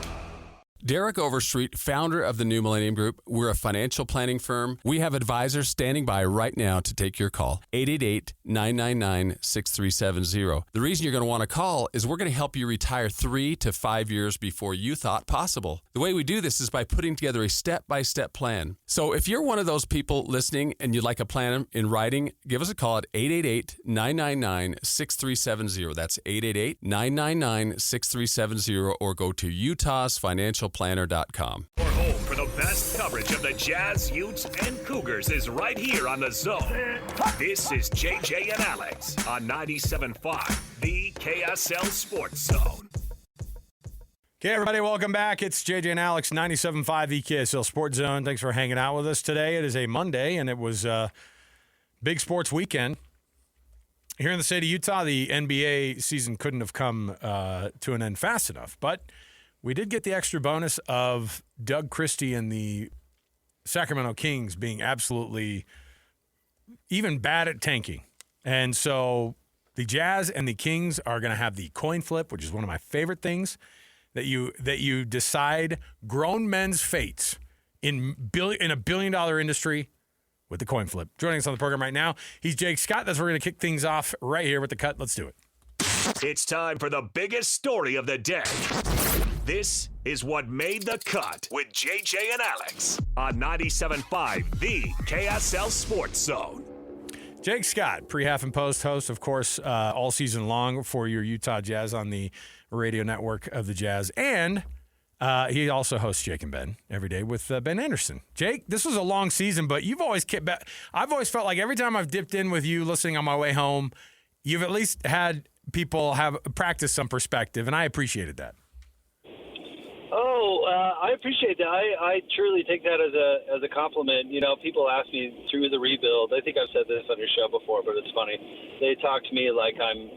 Derek Overstreet, founder of the New Millennium Group. We're a financial planning firm. We have advisors standing by right now to take your call. 888-999-6370. The reason you're going to want to call is we're going to help you retire 3 to 5 years before you thought possible. The way we do this is by putting together a step-by-step plan. So if you're one of those people listening and you'd like a plan in writing, give us a call at 888-999-6370. That's 888-999-6370, or go to utahsfinancialplanner.com. Your home for the best coverage of the Jazz, Utes, and Cougars is right here on The Zone. This is JJ and Alex on 97.5, the KSL Sports Zone. Okay, everybody, welcome back. It's JJ and Alex, 97.5 the KSL Sports Zone. Thanks for hanging out with us today. It is a Monday, and it was a big sports weekend. Here in the state of Utah, the NBA season couldn't have come to an end fast enough, but we did get the extra bonus of Doug Christie and the Sacramento Kings being absolutely even bad at tanking. And so the Jazz and the Kings are going to have the coin flip, which is one of my favorite things, that you decide grown men's fates in a billion-dollar industry with the coin flip. Joining us on the program right now, he's Jake Scott. That's where we're going to kick things off right here with the cut. Let's do it. It's time for the biggest story of the day. This is what made the cut with JJ and Alex on 97.5, the KSL Sports Zone. Jake Scott, pre-half and post host, of course, all season long for your Utah Jazz on the radio network of the Jazz. And he also hosts Jake and Ben every day with Ben Anderson. Jake, this was a long season, but you've always kept back. I've always felt like every time I've dipped in with you listening on my way home, you've at least had people have practiced some perspective, and I appreciated that. I appreciate that. I truly take that as a compliment. You know, people ask me through the rebuild. I think I've said this on your show before, but it's funny. They talk to me like I'm,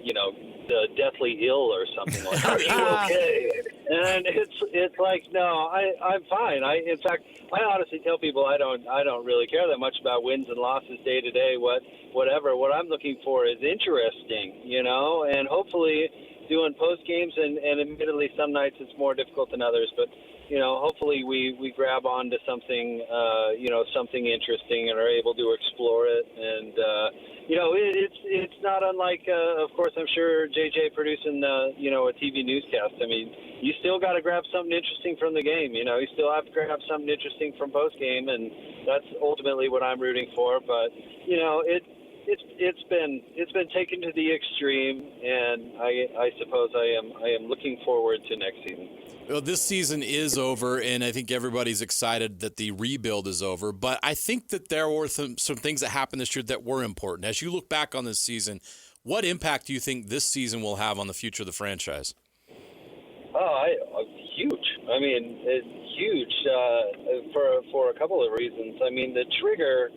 deathly ill or something. Like, are you okay? And it's like, no, I'm fine. In fact, I honestly tell people I don't really care that much about wins and losses day to day. Whatever. What I'm looking for is interesting, and hopefully doing post games, and admittedly some nights it's more difficult than others, but hopefully we grab onto something something interesting and are able to explore it. And it's not unlike of course I'm sure JJ producing a TV newscast. I mean, you still got to grab something interesting from the game. You still have to grab something interesting from post game, and that's ultimately what I'm rooting for. But it's been taken to the extreme, and I suppose I am looking forward to next season. Well, this season is over, and I think everybody's excited that the rebuild is over. But I think that there were some things that happened this year that were important. As you look back on this season, what impact do you think this season will have on the future of the franchise? Huge. I mean, it's huge for a couple of reasons. I mean, the trigger,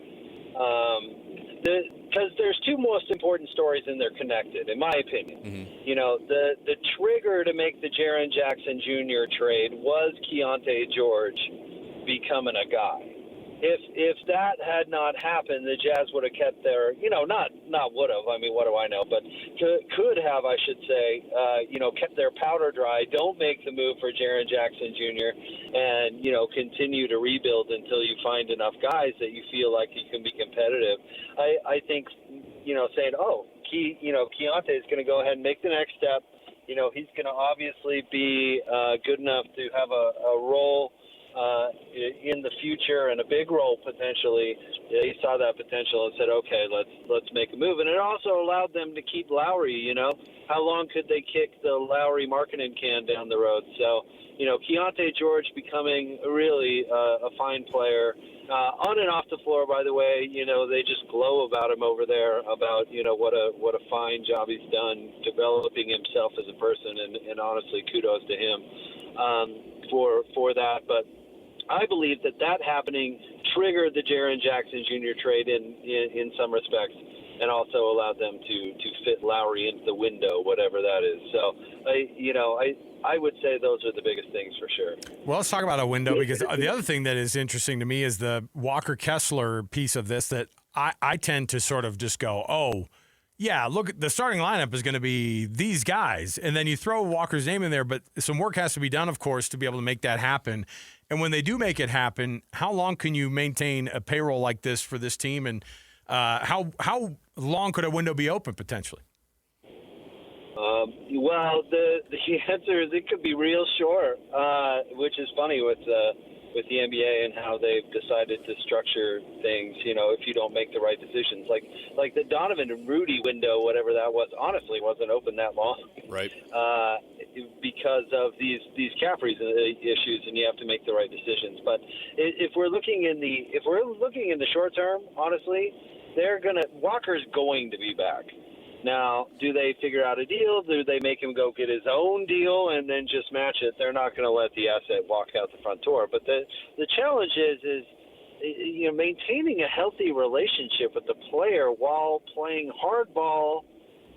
because there's two most important stories and they're connected, in my opinion. Mm-hmm. You know, the trigger to make the Jaren Jackson Jr. trade was Keontae George becoming a guy. If that had not happened, the Jazz would have kept their, not would have, I mean, what do I know, but could have, I should say, kept their powder dry. Don't make the move for Jaren Jackson Jr. and, continue to rebuild until you find enough guys that you feel like you can be competitive. I think, saying, Keontae is going to go ahead and make the next step. He's going to obviously be good enough to have a role in the future and a big role potentially. He saw that potential and said, okay, let's make a move. And it also allowed them to keep Lowry. How long could they kick the Lowry marketing can down the road? So, Keontae George becoming really a fine player on and off the floor. By the way, they just glow about him over there about what a fine job he's done developing himself as a person, and honestly, kudos to him for that. But I believe that happening triggered the Jaren Jackson Jr. trade in some respects, and also allowed them to fit Lowry into the window, whatever that is. So, I would say those are the biggest things for sure. Well, let's talk about a window, because the other thing that is interesting to me is the Walker Kessler piece of this that I tend to sort of just go, oh, yeah, look, the starting lineup is going to be these guys. And then you throw Walker's name in there, but some work has to be done, of course, to be able to make that happen. And when they do make it happen, how long can you maintain a payroll like this for this team? And how long could a window be open potentially? Well, the answer is it could be real short, which is funny with the NBA and how they've decided to structure things, if you don't make the right decisions. Like the Donovan and Rudy window, whatever that was, honestly wasn't open that long. Right. Because of these cap issues, and you have to make the right decisions. But if we're looking in the short term, honestly, Walker's going to be back. Now, do they figure out a deal? Do they make him go get his own deal and then just match it? They're not going to let the asset walk out the front door. But the challenge is maintaining a healthy relationship with the player while playing hardball.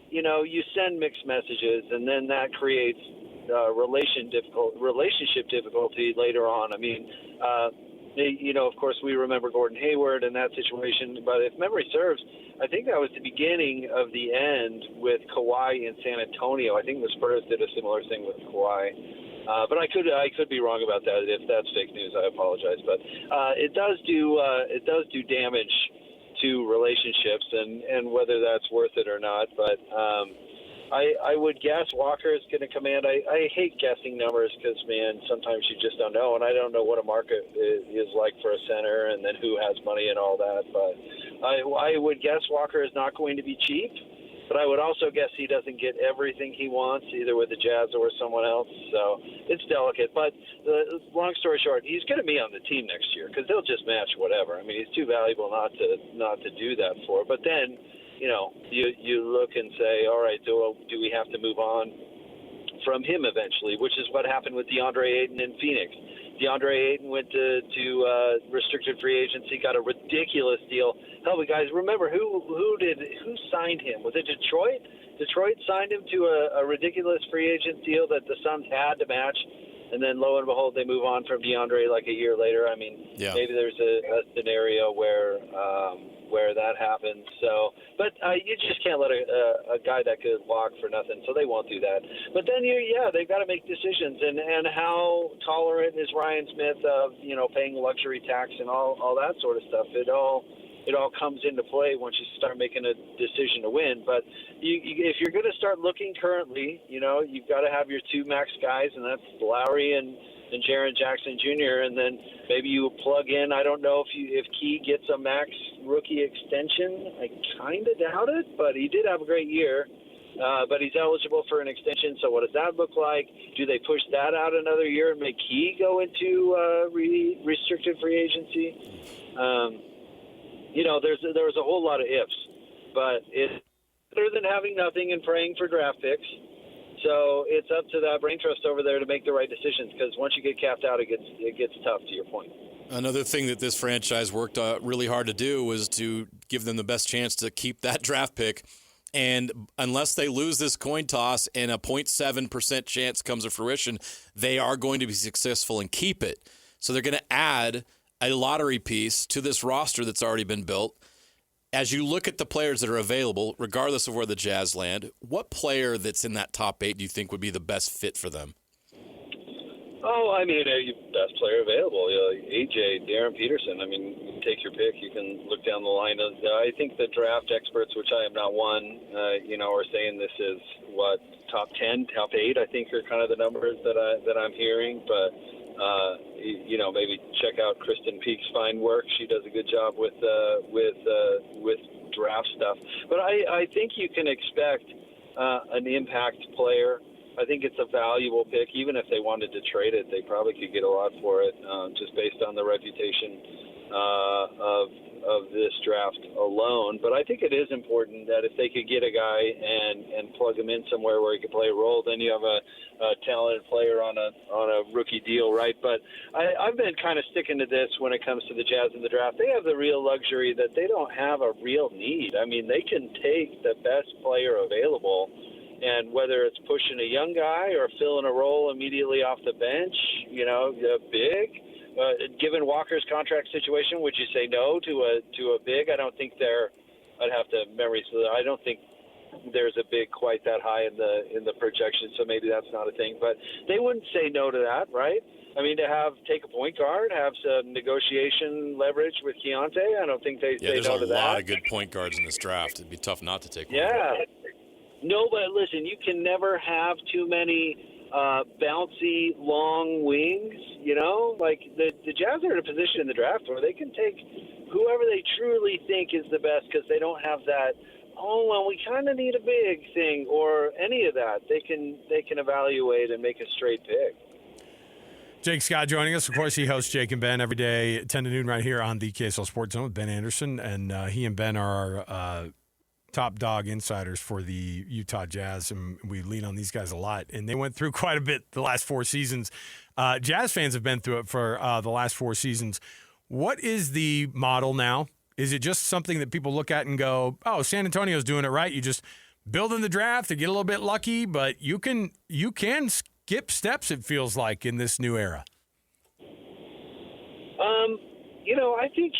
You send mixed messages, and then that creates relationship difficulty later on. I mean, of course, we remember Gordon Hayward and that situation. But if memory serves, I think that was the beginning of the end with Kawhi in San Antonio. I think the Spurs did a similar thing with Kawhi. But I could be wrong about that. If that's fake news, I apologize. But it does do damage to relationships, and whether that's worth it or not. But I would guess Walker is going to command. I hate guessing numbers because, man, sometimes you just don't know, and I don't know what a market is like for a center, and then who has money and all that. But I would guess Walker is not going to be cheap. But I would also guess he doesn't get everything he wants, either with the Jazz or with someone else. So it's delicate. But long story short, he's going to be on the team next year because they'll just match whatever. I mean, he's too valuable not to do that for. But then, you look and say, all right, do we have to move on from him eventually, which is what happened with DeAndre Ayton in Phoenix. DeAndre Ayton went to restricted free agency, got a ridiculous deal. Hell, guys, remember who signed him? Was it Detroit? Detroit signed him to a ridiculous free agent deal that the Suns had to match, and then lo and behold, they move on from DeAndre like a year later. I mean, maybe there's a scenario where that happens. So, but you just can't let a guy that could walk for nothing. So they won't do that. But then they've got to make decisions. And how tolerant is Ryan Smith of paying luxury tax and all that sort of stuff? It all comes into play once you start making a decision to win. But if you're going to start looking currently, you've got to have your two max guys, and that's Lowry and Jaren Jackson Jr., and then maybe you plug in. I don't know if Key gets a max rookie extension. I kind of doubt it, but he did have a great year. But he's eligible for an extension, so what does that look like? Do they push that out another year and make Key go into restricted free agency? There was a whole lot of ifs, but it's better than having nothing and praying for draft picks. So it's up to that brain trust over there to make the right decisions, because once you get capped out, it gets tough, to your point. Another thing that this franchise worked really hard to do was to give them the best chance to keep that draft pick. And unless they lose this coin toss and a 0.7% chance comes to fruition, they are going to be successful and keep it. So they're going to add a lottery piece to this roster that's already been built. As you look at the players that are available, regardless of where the Jazz land, what player that's in that top 8 do you think would be the best fit for them? Oh, I mean, best player available. AJ, Darren Peterson. I mean, you can take your pick. You can look down the line. I think the draft experts, which I am not one, are saying this is top 10, top 8. I think are kind of the numbers that I'm hearing. But maybe check out Kristen Peek's fine work. She does a good job with draft stuff. But I think you can expect an impact player. I think it's a valuable pick. Even if they wanted to trade it, they probably could get a lot for it, just based on the reputation of this draft alone. But I think it is important that if they could get a guy and plug him in somewhere where he could play a role, then you have a talented player on a rookie deal, right? But I've been kind of sticking to this when it comes to the Jazz in the draft. They have the real luxury that they don't have a real need. I mean, they can take the best player available. And whether it's pushing a young guy or filling a role immediately off the bench, given Walker's contract situation, would you say no to a big? I don't think I'd have to memory, so I don't think there's a big quite that high in the projection. So maybe that's not a thing, but they wouldn't say no to that, right? I mean, to take a point guard, have some negotiation leverage with Keontae, I don't think they say no to that. There's a lot of good point guards in this draft. It'd be tough not to take one. Yeah. No, but listen, you can never have too many bouncy, long wings, Like, the Jazz are in a position in the draft where they can take whoever they truly think is the best, because they don't have that, we kind of need a big thing or any of that. They can evaluate and make a straight pick. Jake Scott joining us. Of course, he hosts Jake and Ben every day, 10 to noon right here on the KSL Sports Zone with Ben Anderson. And he and Ben are our top dog insiders for the Utah Jazz, and we lean on these guys a lot. And they went through quite a bit the last 4 seasons. Jazz fans have been through it for the last 4 seasons. What is the model now? Is it just something that people look at and go, oh, San Antonio's doing it right? You just build in the draft and get a little bit lucky, but you can skip steps, it feels like, in this new era. I think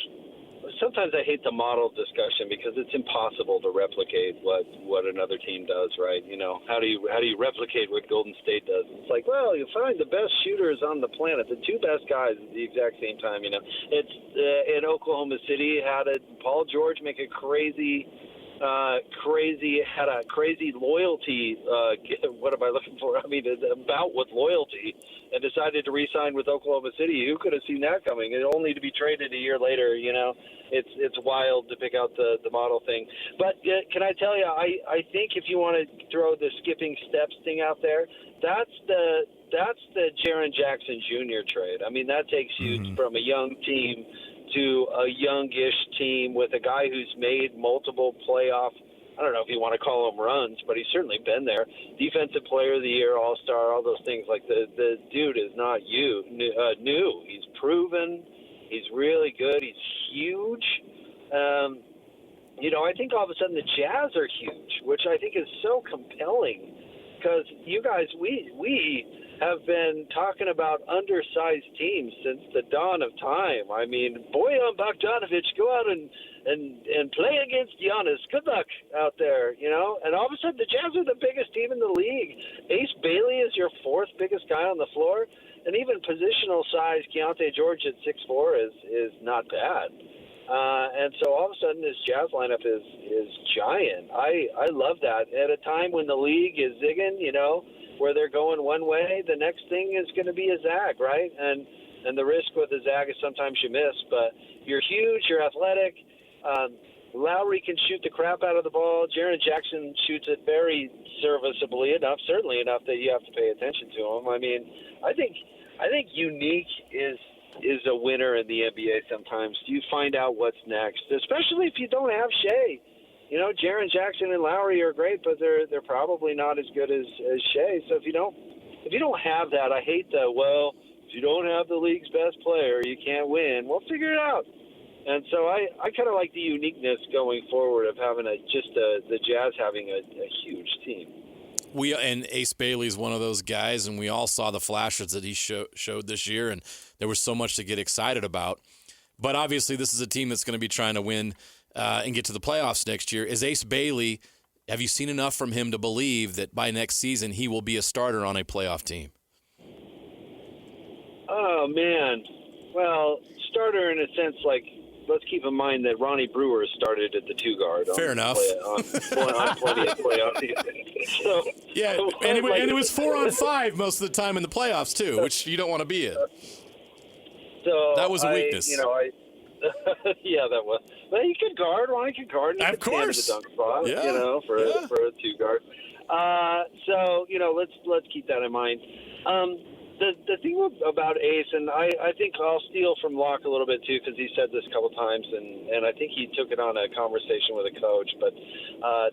sometimes I hate the model discussion because it's impossible to replicate what another team does, right? How do you replicate what Golden State does? It's like, well, you find the best shooters on the planet, the 2 best guys at the exact same time. It's in Oklahoma City had Paul George make a crazy loyalty. What am I looking for? I mean, a bout with loyalty, and decided to re-sign with Oklahoma City. Who could have seen that coming? And only to be traded a year later. It's wild to pick out the model thing. But can I tell you? I think if you want to throw the skipping steps thing out there, that's the Jaren Jackson Jr. trade. I mean, that takes you from a young team to a youngish team with a guy who's made multiple playoff, I don't know if you want to call them runs, but he's certainly been there. Defensive Player of the Year, All-Star, all those things. Like the dude is not new. He's proven. He's really good. He's huge. I think all of a sudden the Jazz are huge, which I think is so compelling, because you guys, we have been talking about undersized teams since the dawn of time. I mean, Bojan Bogdanovic, go out and play against Giannis. Good luck out there, And all of a sudden, the Jazz are the biggest team in the league. Ace Bailey is your 4th biggest guy on the floor, and even positional size, Keontae George at 6'4" is not bad. And so all of a sudden, this Jazz lineup is giant. I love that. At a time when the league is zigging, where they're going one way, the next thing is going to be a zag, right? And the risk with a zag is sometimes you miss, but you're huge, you're athletic. Lowry can shoot the crap out of the ball. Jaren Jackson shoots it very serviceably enough, certainly enough that you have to pay attention to him. I mean, I think unique is a winner in the NBA sometimes. You find out what's next, especially if you don't have Shea. Jaren Jackson and Lowry are great, but they're probably not as good as Shea. So if you don't have that, I hate the, if you don't have the league's best player, you can't win. Well, figure it out. And so I kind of like the uniqueness going forward of having the Jazz having a huge team. And Ace Bailey's one of those guys, and we all saw the flashes that he showed this year, and there was so much to get excited about. But obviously, this is a team that's going to be trying to win and get to the playoffs next year. Is Ace Bailey, have you seen enough from him to believe that by next season he will be a starter on a playoff team? Oh, man. Well, starter in a sense, let's keep in mind that Ronnie Brewer started at the 2 guard. Fair enough. On plenty of playoff teams. So, yeah, and it was 4-on-5 most of the time in the playoffs, too, which you don't want to be in. So that was a weakness. Yeah, that was. Well, he could guard. Ronnie could guard. Of course. The dunk spot, yeah. For a 2 guard. So let's keep that in mind. The thing about Ace, and I think I'll steal from Locke a little bit too, because he said this a couple times, and I think he took it on a conversation with a coach. But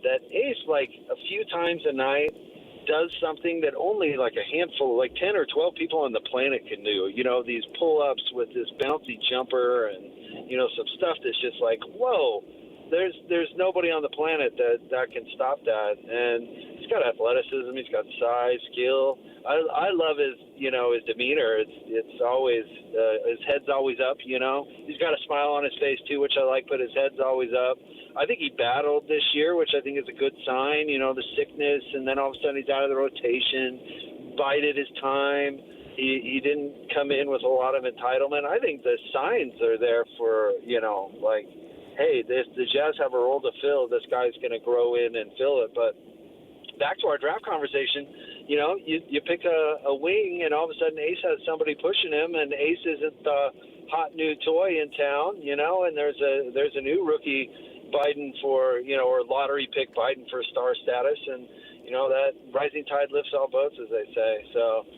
that Ace, a few times a night, does something that only a handful, 10 or 12 people on the planet can do. These pull-ups with this bouncy jumper and, some stuff that's just whoa, there's nobody on the planet that can stop that. And he's got athleticism. He's got size, skill. I love his demeanor. It's always, his head's always up, He's got a smile on his face too, which I like, but his head's always up. I think he battled this year, which I think is a good sign, the sickness, and then all of a sudden he's out of the rotation, bided his time. He didn't come in with a lot of entitlement. I think the signs are there for, hey, the Jazz have a role to fill. This guy's going to grow in and fill it. But back to our draft conversation, you pick a wing, and all of a sudden Ace has somebody pushing him, and Ace isn't the hot new toy in town, and there's a new rookie Biden for, or lottery pick Biden for star status, and that rising tide lifts all boats, as they say. So,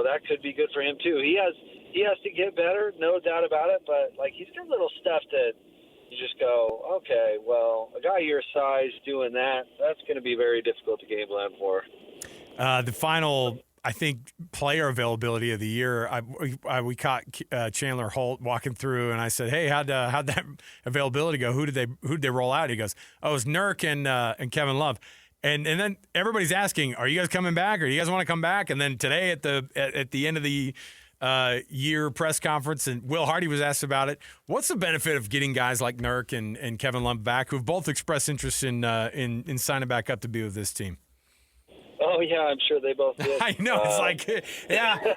that could be good for him too. He has to get better, no doubt about it. But he's got little stuff that you just go, okay, well, a guy your size doing that's going to be very difficult to game plan for. The final, I think, player availability of the year, we caught Chandler Holt walking through, and I said, hey, how'd that availability go? Who did they roll out? He goes, oh, it was Nurk and Kevin Love. And then everybody's asking, are you guys coming back, or do you guys want to come back? And then today at the end of the year press conference, and Will Hardy was asked about it. What's the benefit of getting guys like Nurk and Kevin Love back, who've both expressed interest in signing back up to be with this team? Oh, yeah, I'm sure they both did. I know. It's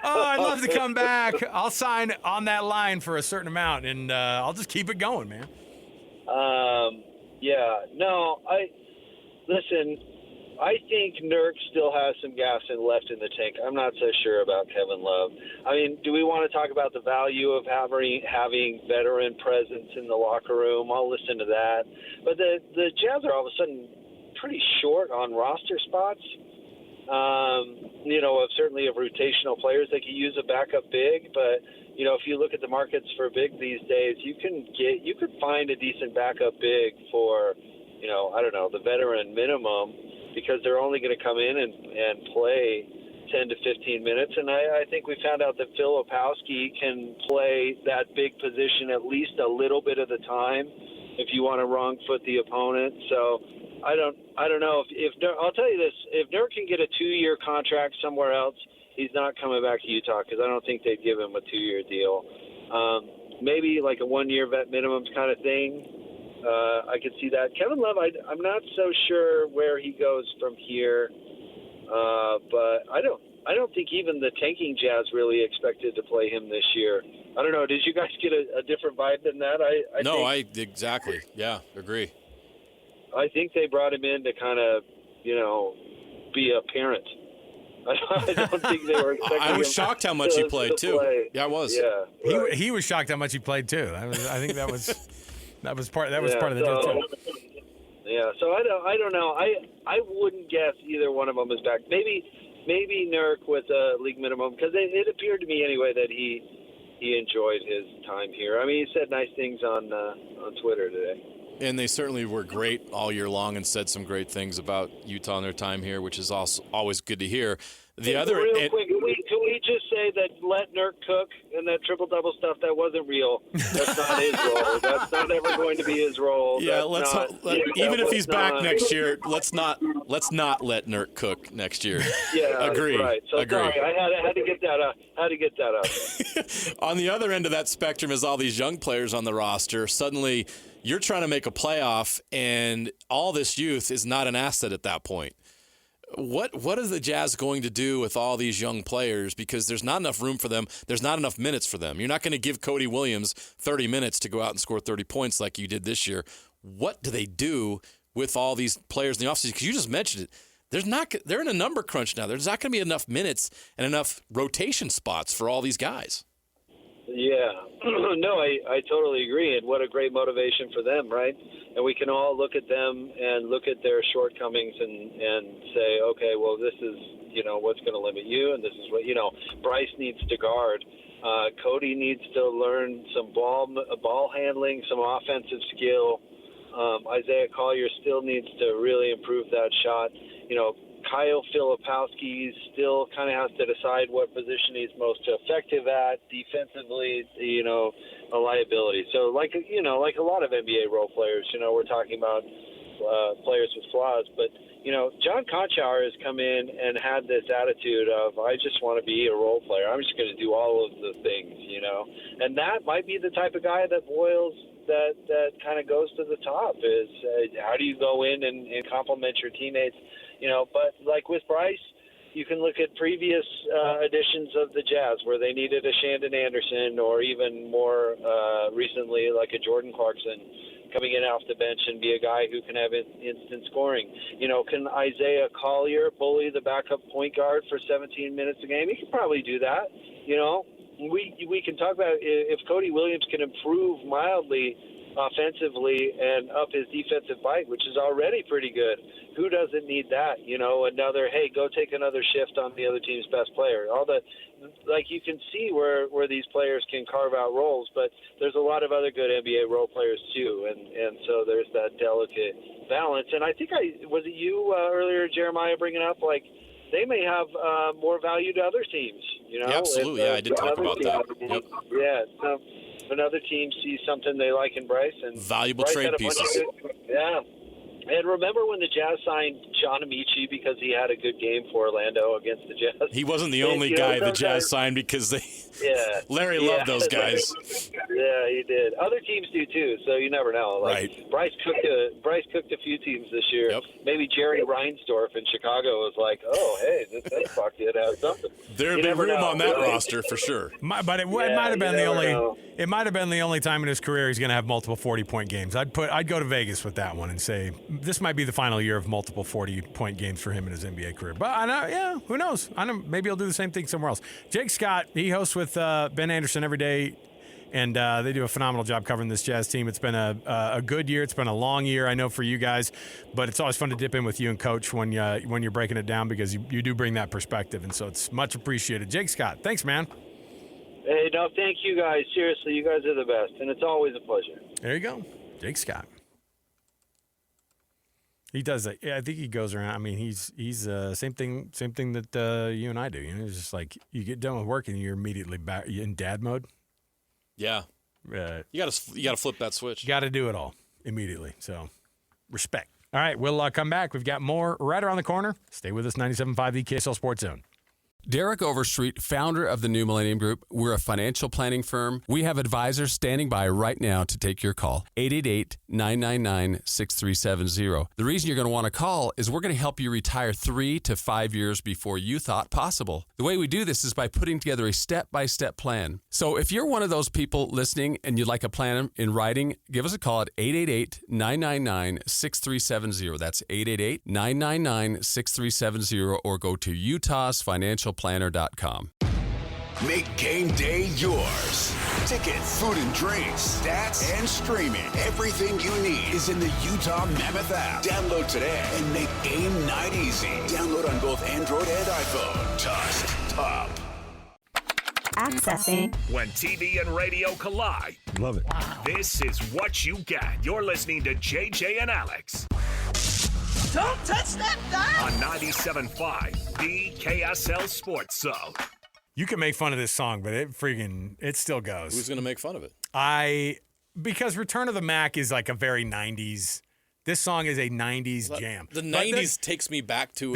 I'd love to come back. I'll sign on that line for a certain amount, and I'll just keep it going, man. Yeah. No, listen, I think Nurk still has some gas left in the tank. I'm not so sure about Kevin Love. I mean, do we want to talk about the value of having veteran presence in the locker room? I'll listen to that. But the Jazz are all of a sudden pretty short on roster spots. Certainly of rotational players. They could use a backup big, but if you look at the markets for big these days, you could find a decent backup big for, the veteran minimum, because they're only going to come in and play 10 to 15 minutes. And I think we found out that Phil Opowski can play that big position at least a little bit of the time if you want to wrong foot the opponent. So I don't know if I'll tell you this, if Nurk can get a 2-year contract somewhere else, he's not coming back to Utah, because I don't think they'd give him a 2-year deal. Maybe like a 1-year vet minimum kind of thing. I could see that. Kevin Love, I'm not so sure where he goes from here, but I don't think even the tanking Jazz really expected to play him this year. I don't know. Did you guys get a different vibe than that? Exactly. Yeah, agree. I think they brought him in to kind of, be a parent. I don't think they were expecting I was shocked how much he played too. Yeah, I was. Yeah, right. He was shocked how much he played too. I think that was part of the deal too. Yeah, so I don't know. I wouldn't guess either one of them is back. Maybe Nurk with a league minimum, because it appeared to me anyway that he he enjoyed his time here. I mean, he said nice things on Twitter today. And they certainly were great all year long and said some great things about Utah and their time here, which is also always good to hear. Real quick, can we just say that let Nurk cook and that triple-double stuff, that wasn't real. That's not his role. That's not ever going to be his role. Yeah, even if he's back next year, let's not let Nurk cook next year. Yeah, agree. Right. So agree. Sorry, I had to get that out. On the other end of that spectrum is all these young players on the roster. Suddenly, you're trying to make a playoff, and all this youth is not an asset at that point. What are the Jazz going to do with all these young players? Because there's not enough room for them. There's not enough minutes for them. You're not going to give Cody Williams 30 minutes to go out and score 30 points like you did this year. What do they do with all these players in the offseason? Because you just mentioned it. They're in a number crunch now. There's not going to be enough minutes and enough rotation spots for all these guys. Yeah. No, I totally agree. And what a great motivation for them, right? And we can all look at them and look at their shortcomings and say, okay, well, this is, what's going to limit you, and this is what, Bryce needs to guard. Cody needs to learn some ball handling, some offensive skill. Isaiah Collier still needs to really improve that shot. Kyle Filipowski still kind of has to decide what position he's most effective at defensively, a liability. So like a lot of NBA role players, we're talking about players with flaws, but John Conchar has come in and had this attitude of, I just want to be a role player. I'm just going to do all of the things, and that might be the type of guy that boils that kind of goes to the top is how do you go in and compliment your teammates? But like with Bryce, you can look at previous editions of the Jazz where they needed a Shandon Anderson or even more recently like a Jordan Clarkson coming in off the bench and be a guy who can have instant scoring. Can Isaiah Collier bully the backup point guard for 17 minutes a game? He can probably do that. We can talk about if Cody Williams can improve mildly offensively and up his defensive bite, which is already pretty good. Who doesn't need that? Another, hey, go take another shift on the other team's best player. You can see where these players can carve out roles, but there's a lot of other good NBA role players too, and so there's that delicate balance. And I think was it you earlier, Jeremiah, bringing up they may have more value to other teams. Yeah, absolutely. I did talk about that. Yep. Yeah. So if another team sees something they like in Bryce and valuable Bryce trade pieces. Yeah. And remember when the Jazz signed John Amici because he had a good game for Orlando against the Jazz? He wasn't the only guy the Jazz signed because Larry loved those guys. Yeah, he did. Other teams do too, so you never know. Right. Bryce cooked a few teams this year. Yep. Maybe Jerry Reinsdorf in Chicago was like, oh, hey, this fuck did have something. There'd be room on that roster for sure. But it might have been the only. It might have been the only time in his career he's going to have multiple 40-point games. I'd go to Vegas with that one and say this might be the final year of multiple 40-point games for him in his NBA career. But who knows? Maybe he'll do the same thing somewhere else. Jake Scott, he hosts with Ben Anderson every day, and they do a phenomenal job covering this Jazz team. It's been a good year. It's been a long year, I know, for you guys, but it's always fun to dip in with you and Coach when you're breaking it down because you do bring that perspective, and so it's much appreciated. Jake Scott, thanks, man. Hey, no, thank you guys. Seriously, you guys are the best, and it's always a pleasure. There you go. Jake Scott. He does that. Yeah, I think he goes around. I mean, he's same thing that you and I do. It's just like you get done with work and you're immediately back in dad mode. Yeah. You gotta flip that switch. Got to do it all immediately. So, respect. All right, we'll come back. We've got more right around the corner. Stay with us, 97.5 the KSL Sports Zone. Derek Overstreet, founder of the New Millennium Group. We're a financial planning firm. We have advisors standing by right now to take your call. 888-999-6370. The reason you're going to want to call is we're going to help you retire 3 to 5 years before you thought possible. The way we do this is by putting together a step-by-step plan. So if you're one of those people listening and you'd like a plan in writing, give us a call at 888-999-6370. That's 888-999-6370 or go to utahsfinancialplanner.com. Make game day yours. Tickets, food and drinks, stats, and streaming. Everything you need is in the Utah Mammoth app. Download today and make game night easy. Download on both Android and iPhone. Tusk Top. Accessing. When TV and radio collide. Love it. This is what you get. You're listening to JJ and Alex. Don't touch that dial. On 97.5, the KSL Sports Zone. You can make fun of this song, but it still goes. Who's going to make fun of it? Because Return of the Mac is like a very 90s. This song is a 90s jam. The 90s takes me back to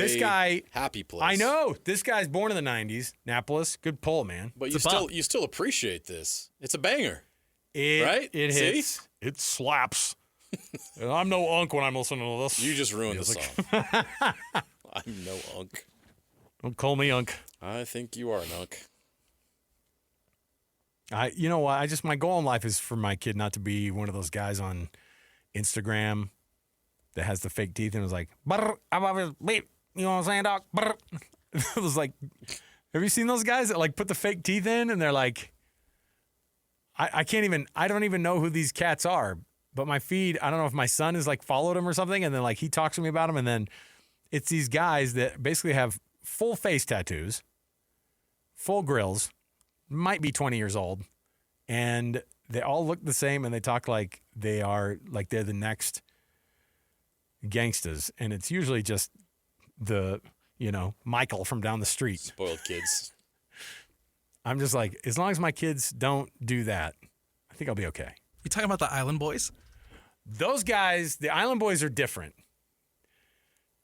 happy place. I know. This guy's born in the 90s. Napolis. Good pull, man. But you still appreciate this. It's a banger. Right? It hits. It slaps. I'm no unk when I'm listening to this. You just ruined the song. I'm no unk. Don't call me unk. I think you are an unk. You know what? My goal in life is for my kid not to be one of those guys on Instagram that has the fake teeth and was like, you know what I'm saying, dog? It was like, have you seen those guys that like put the fake teeth in and they're like, I don't even know who these cats are, but my feed, I don't know if my son has like followed him or something, and then like he talks to me about them, and then it's these guys that basically have full face tattoos, full grills, might be 20 years old, and they all look the same, and they talk like they're the next gangsters, and it's usually just Michael from down the street. Spoiled kids. I'm just like, as long as my kids don't do that, I think I'll be okay. You talking about the Island Boys? Those guys, the Island Boys are different.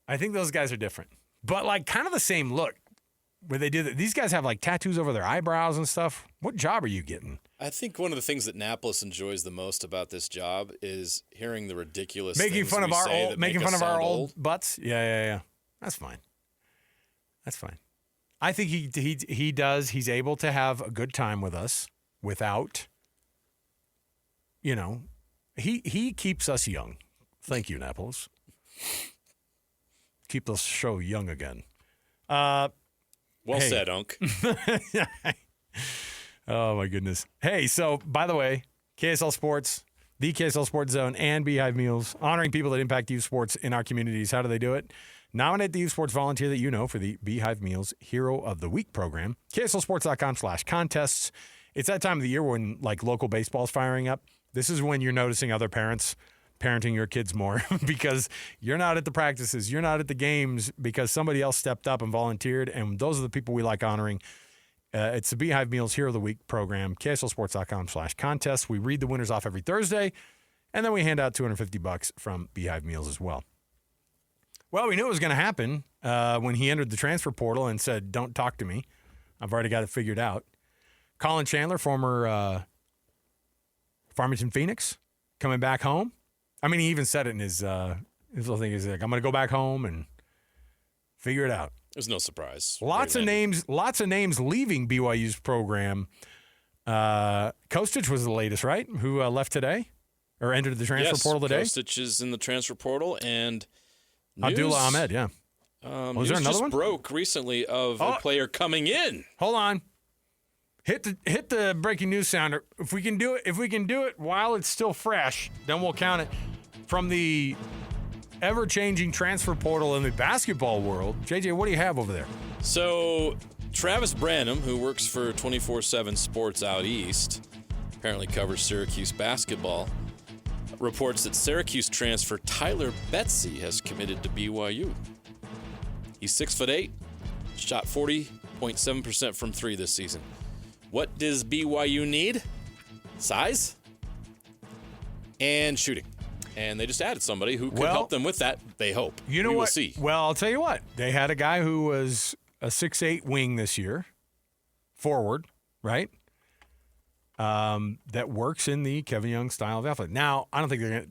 I think those guys are different, but like kind of the same look. Where they do that. These guys have like tattoos over their eyebrows and stuff. What job are you getting? I think one of the things that Napolis enjoys the most about this job is hearing the ridiculous making things fun of our old butts. Yeah. That's fine. I think he does. He's able to have a good time with us without, he keeps us young. Thank you, Napolis. Keep the show young again. Well said, Unk. Oh, my goodness. Hey, so, by the way, KSL Sports, the KSL Sports Zone, and Beehive Meals, honoring people that impact youth sports in our communities. How do they do it? Nominate the youth sports volunteer that you know for the Beehive Meals Hero of the Week program. KSLSports.com/contests. It's that time of the year when, like, local baseball's firing up. This is when you're noticing other parents parenting your kids more because you're not at the practices, you're not at the games because somebody else stepped up and volunteered, and those are the people we like honoring. It's the Beehive Meals Hero of the Week program, KSLSports.com/contest. We read the winners off every Thursday, and then we hand out $250 from Beehive Meals as well. Well, we knew it was going to happen when he entered the transfer portal and said, "Don't talk to me. I've already got it figured out." Collin Chandler, former Farmington Phoenix, coming back home. I mean, he even said it in his little thing. He's like, "I'm going to go back home and figure it out." There's no surprise. Lots of names leaving BYU's program. Kostic was the latest, right? Who left today or entered the transfer portal today? Kostic is in the transfer portal, and Abdullah Ahmed, yeah. Was there another one? Broke recently of a player coming in. Hold on. Hit the breaking news sounder. If we can do it while it's still fresh, then we'll count it. From the ever-changing transfer portal in the basketball world, JJ, what do you have over there? So Travis Branham, who works for 24/7 Sports out east, apparently covers Syracuse basketball, reports that Syracuse transfer Tyler Betsy has committed to BYU. He's 6'8", shot 40.7% from three this season. What does BYU need? Size and shooting. And they just added somebody who could help them with that, they hope. You know we what? Will see. Well, I'll tell you what. They had a guy who was a 6'8" wing this year, forward, right? That works in the Kevin Young style of athlete. Now, I don't think they're going to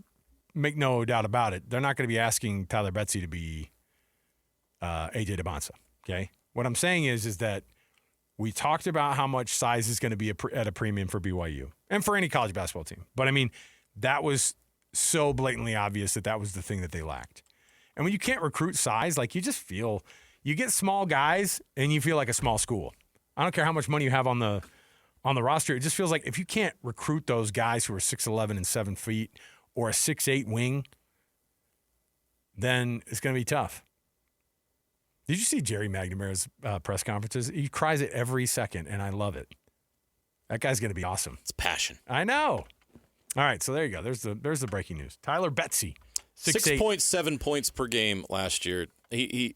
make no doubt about it. They're not going to be asking Tyler Betsy to be AJ DeBonsa, okay? What I'm saying is that we talked about how much size is going to be at a premium for BYU and for any college basketball team. But, I mean, that was so blatantly obvious that was the thing that they lacked. And when you can't recruit size, like you just feel – you get small guys and you feel like a small school. I don't care how much money you have on the roster. It just feels like if you can't recruit those guys who are 6'11" and 7 feet or a 6'8" wing, then it's going to be tough. Did you see Jerry McNamara's press conferences? He cries it every second, and I love it. That guy's going to be awesome. It's passion. I know. All right, so there you go. There's the breaking news. Tyler Betsy, 6.7 points per game last year. You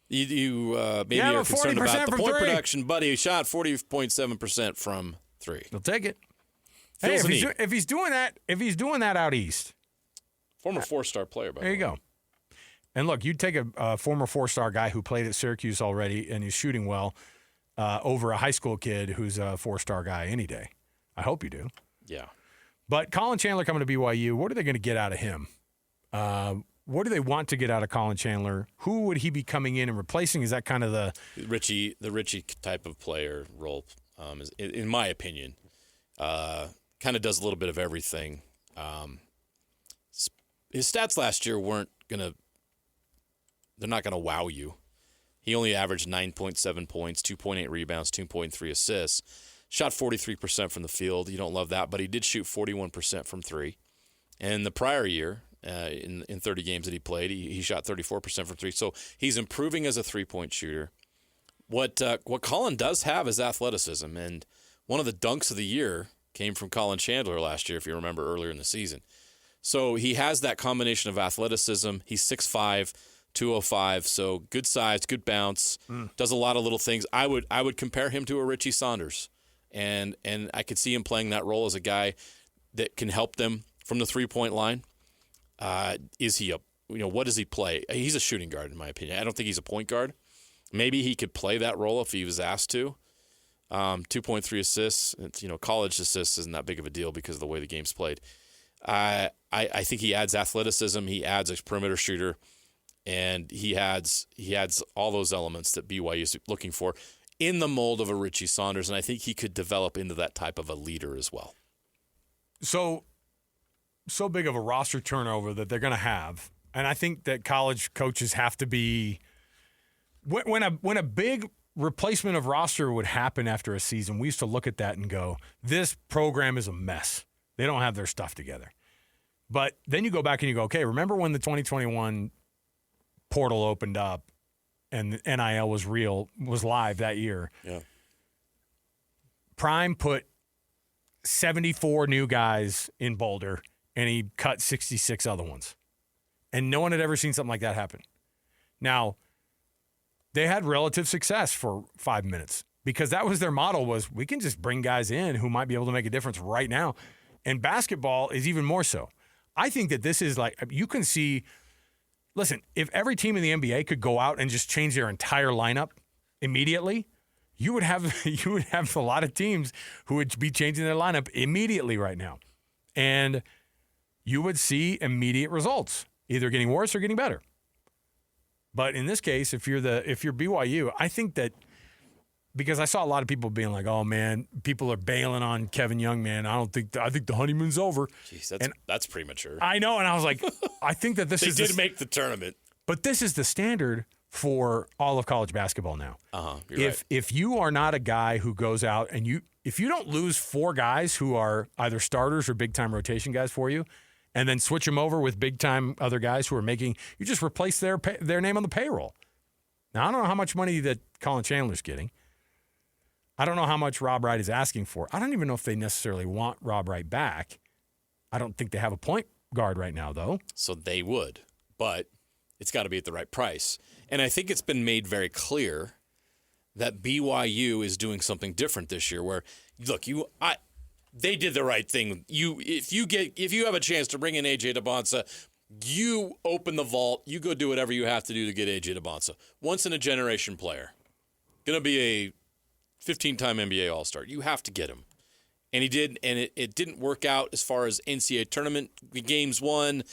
maybe Yeah, are but concerned 40% about the from point three. production, but he shot 40.7% from three. He'll take it. Feels Hey, neat. if he's doing that out east, Former 4-star player, by the way. there you go. And look, you'd take a former 4-star guy who played at Syracuse already and he's shooting well over a high school kid who's a 4-star guy any day. I hope you do. Yeah. But Collin Chandler coming to BYU, what are they going to get out of him? What do they want to get out of Collin Chandler? Who would he be coming in and replacing? Is that kind of the Richie type of player role, is, in my opinion, kind of does a little bit of everything. His stats last year they're not gonna wow you. He only averaged 9.7 points, 2.8 rebounds, 2.3 assists, shot 43% from the field. You don't love that, but he did shoot 41% from three. And the prior year, in 30 games that he played, he shot 34% from three. So he's improving as a three-point shooter. What Collin does have is athleticism, and one of the dunks of the year came from Collin Chandler last year, if you remember earlier in the season. So he has that combination of athleticism. He's 6'5", 205, so good size, good bounce, does a lot of little things. I would compare him to a Richie Saunders, and I could see him playing that role as a guy that can help them from the three-point line. What does he play? He's a shooting guard, in my opinion. I don't think he's a point guard. Maybe he could play that role if he was asked to. 2.3 assists. College assists isn't that big of a deal because of the way the game's played. I think he adds athleticism. He adds a perimeter shooter, and he adds all those elements that BYU is looking for in the mold of a Richie Saunders, and I think he could develop into that type of a leader as well. So big of a roster turnover that they're going to have, and I think that college coaches have to be when a big replacement of roster would happen after a season. We used to look at that and go, "This program is a mess. They don't have their stuff together." But then you go back and you go, "Okay, remember when the 2021 portal opened up and NIL was live that year?" Yeah. Prime put 74 new guys in Boulder, and he cut 66 other ones. And no one had ever seen something like that happen. Now, they had relative success for 5 minutes because that was their model was we can just bring guys in who might be able to make a difference right now. And basketball is even more so. I think that this is like, you can see, listen, if every team in the NBA could go out and just change their entire lineup immediately, you would have a lot of teams who would be changing their lineup immediately right now. And you would see immediate results, either getting worse or getting better. But in this case, if you're BYU, I think that because I saw a lot of people being like, "Oh man, people are bailing on Kevin Young, man. I think the honeymoon's over." Jeez, that's premature. I know, and I was like, I think that this they did make the tournament, but this is the standard for all of college basketball now. If you are not a guy who goes out and if you don't lose 4 guys who are either starters or big time rotation guys for you, and then switch them over with big time other guys who are you just replace their name on the payroll. Now I don't know how much money that Collin Chandler's getting. I don't know how much Rob Wright is asking for. I don't even know if they necessarily want Rob Wright back. I don't think they have a point guard right now, though. So they would, but it's got to be at the right price. And I think it's been made very clear that BYU is doing something different this year where, look, they did the right thing. If you have a chance to bring in AJ DeBonsa, you open the vault, you go do whatever you have to do to get AJ DeBonsa. Once in a generation player. Going to be a 15-time NBA All-Star. You have to get him. And he did, and it didn't work out as far as NCAA tournament games won,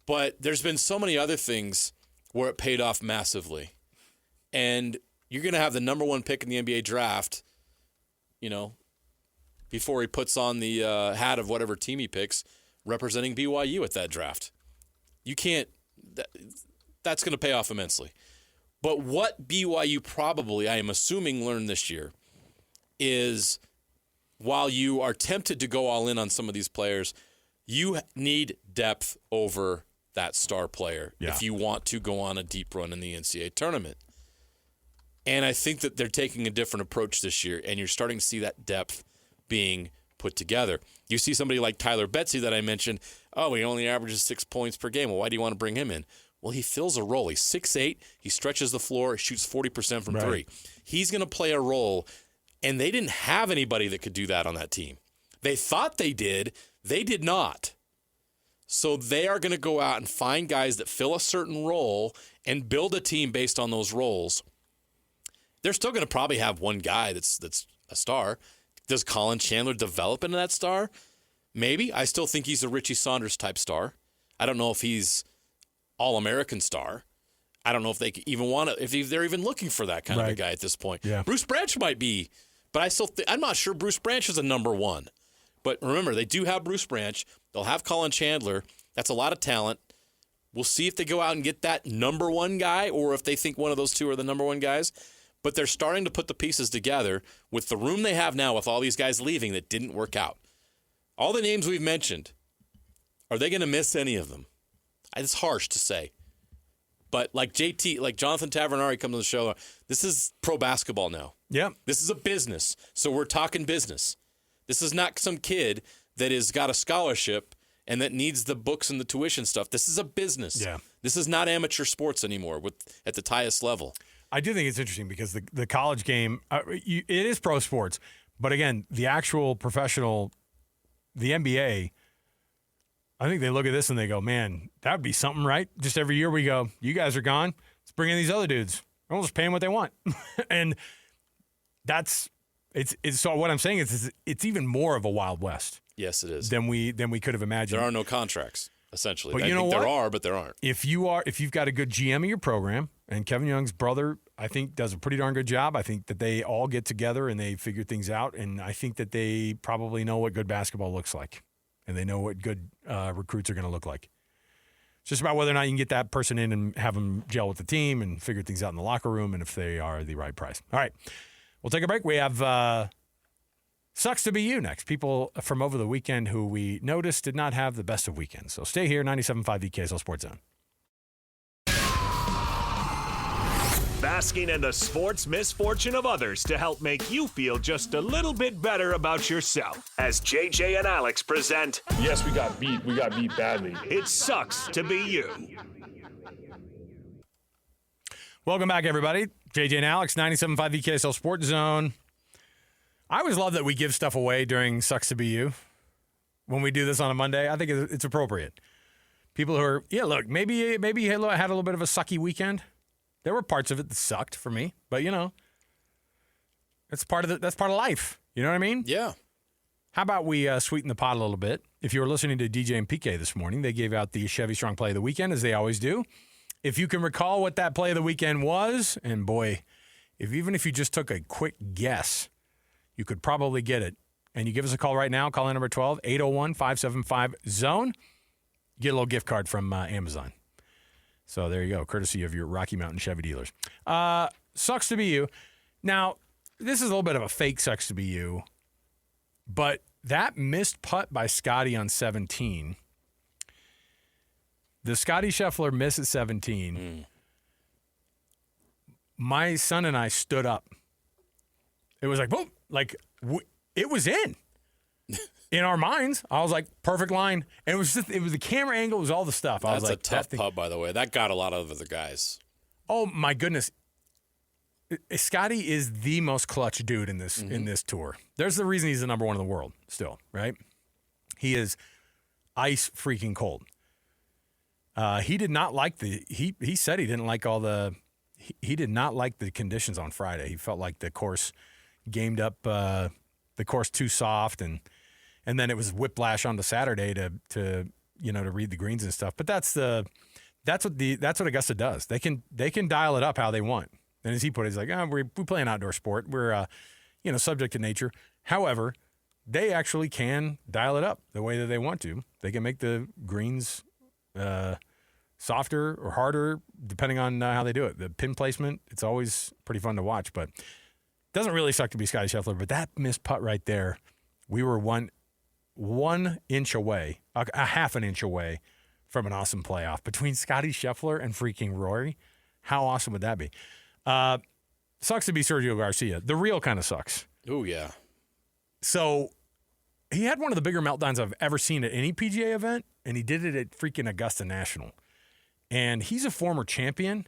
but there's been so many other things where it paid off massively. And you're going to have the number 1 pick in the NBA draft, before he puts on the hat of whatever team he picks, representing BYU at that draft. You can't – that's going to pay off immensely. But what BYU probably, I am assuming, learned this year is while you are tempted to go all in on some of these players, you need depth over that star player if you want to go on a deep run in the NCAA tournament. And I think that they're taking a different approach this year, and you're starting to see that depth being put together. You see somebody like Tyler Betsy that I mentioned, he only averages 6 points per game. Well, why do you want to bring him in? Well, he fills a role. He's 6'8", he stretches the floor, shoots 40% from three. He's going to play a role, and they didn't have anybody that could do that on that team. They thought they did. They did not. So they are going to go out and find guys that fill a certain role and build a team based on those roles. They're still going to probably have one guy that's a star. Does Collin Chandler develop into that star? Maybe. I still think he's a Richie Saunders type star. I don't know if he's All-American star. I don't know if they even want to, if they're even looking for that kind of a guy at this point. Yeah. Bruce Branch might be, but I'm not sure Bruce Branch is a number one. But remember, they do have Bruce Branch. They'll have Collin Chandler. That's a lot of talent. We'll see if they go out and get that number one guy or if they think one of those two are the number one guys. But they're starting to put the pieces together with the room they have now with all these guys leaving that didn't work out. All the names we've mentioned, are they going to miss any of them? It's harsh to say. But like Jonathan Tavernari comes on the show, this is pro basketball now. Yeah. This is a business. So we're talking business. This is not some kid that has got a scholarship and that needs the books and the tuition stuff. This is a business. Yeah. This is not amateur sports anymore at the highest level. I do think it's interesting because the college game, it is pro sports. But again, the actual professional, the NBA, I think they look at this and they go, man, that would be something, right? Just every year we go, you guys are gone. Let's bring in these other dudes. We'll just pay them what they want. And so what I'm saying is it's even more of a Wild West. Yes, it is. Than we could have imagined. There are no contracts, essentially. But I you know think what? There are, but there aren't. If you've got a good GM of your program, and Kevin Young's brother, I think, does a pretty darn good job. I think that they all get together and they figure things out, and I think that they probably know what good basketball looks like, and they know what good recruits are going to look like. It's just about whether or not you can get that person in and have them gel with the team and figure things out in the locker room, and if they are the right price. All right, we'll take a break. We have Sucks to Be You next. People from over the weekend who we noticed did not have the best of weekends. So stay here, 97.5 VKSL Sports Zone. Basking in the sports misfortune of others to help make you feel just a little bit better about yourself. As JJ and Alex present, yes, we got beat. We got beat badly. It Sucks to Be You. Welcome back, everybody. JJ and Alex, 97.5 VKSL Sports Zone. I always love that we give stuff away during Sucks to Be You. When we do this on a Monday, I think it's appropriate. People who are, look, maybe you had a little bit of a sucky weekend. There were parts of it that sucked for me, but that's part of life. You know what I mean? Yeah. How about we sweeten the pot a little bit? If you were listening to DJ and PK this morning, they gave out the Chevy Strong Play of the Weekend, as they always do. If you can recall what that play of the weekend was, and boy, even if you just took a quick guess, you could probably get it. And you give us a call right now, call in number 12, 801-575-ZONE. Get a little gift card from Amazon. So there you go, courtesy of your Rocky Mountain Chevy dealers. Sucks to be you. Now, this is a little bit of a fake sucks to be you, but that missed putt by Scotty on 17, the Scotty Scheffler miss at 17, my son and I stood up. It was like, boom, it was in. In our minds, I was like, perfect line. And it was the camera angle, it was all the stuff. I was like, that's a tough putt, by the way. That got a lot of other guys. Oh, my goodness. Scotty is the most clutch dude in this tour. There's the reason he's the number one in the world still, right? He is ice freaking cold. He did not like he said he didn't like he did not like the conditions on Friday. He felt like the course gamed up the course too soft, and then it was whiplash on the Saturday to read the greens and stuff. But that's what Augusta does. They can dial it up how they want. And as he put it, he's like, we play an outdoor sport. We're subject to nature. However, they actually can dial it up the way that they want to. They can make the greens softer or harder depending on how they do it. The pin placement, it's always pretty fun to watch, but it doesn't really suck to be Scotty Scheffler. But that missed putt right there, we were one inch away, a half an inch away from an awesome playoff between Scotty Scheffler and freaking Rory. How awesome would that be? Sucks to be Sergio Garcia. The real kind of sucks. Oh, yeah. So he had one of the bigger meltdowns I've ever seen at any PGA event, and he did it at freaking Augusta National. And he's a former champion.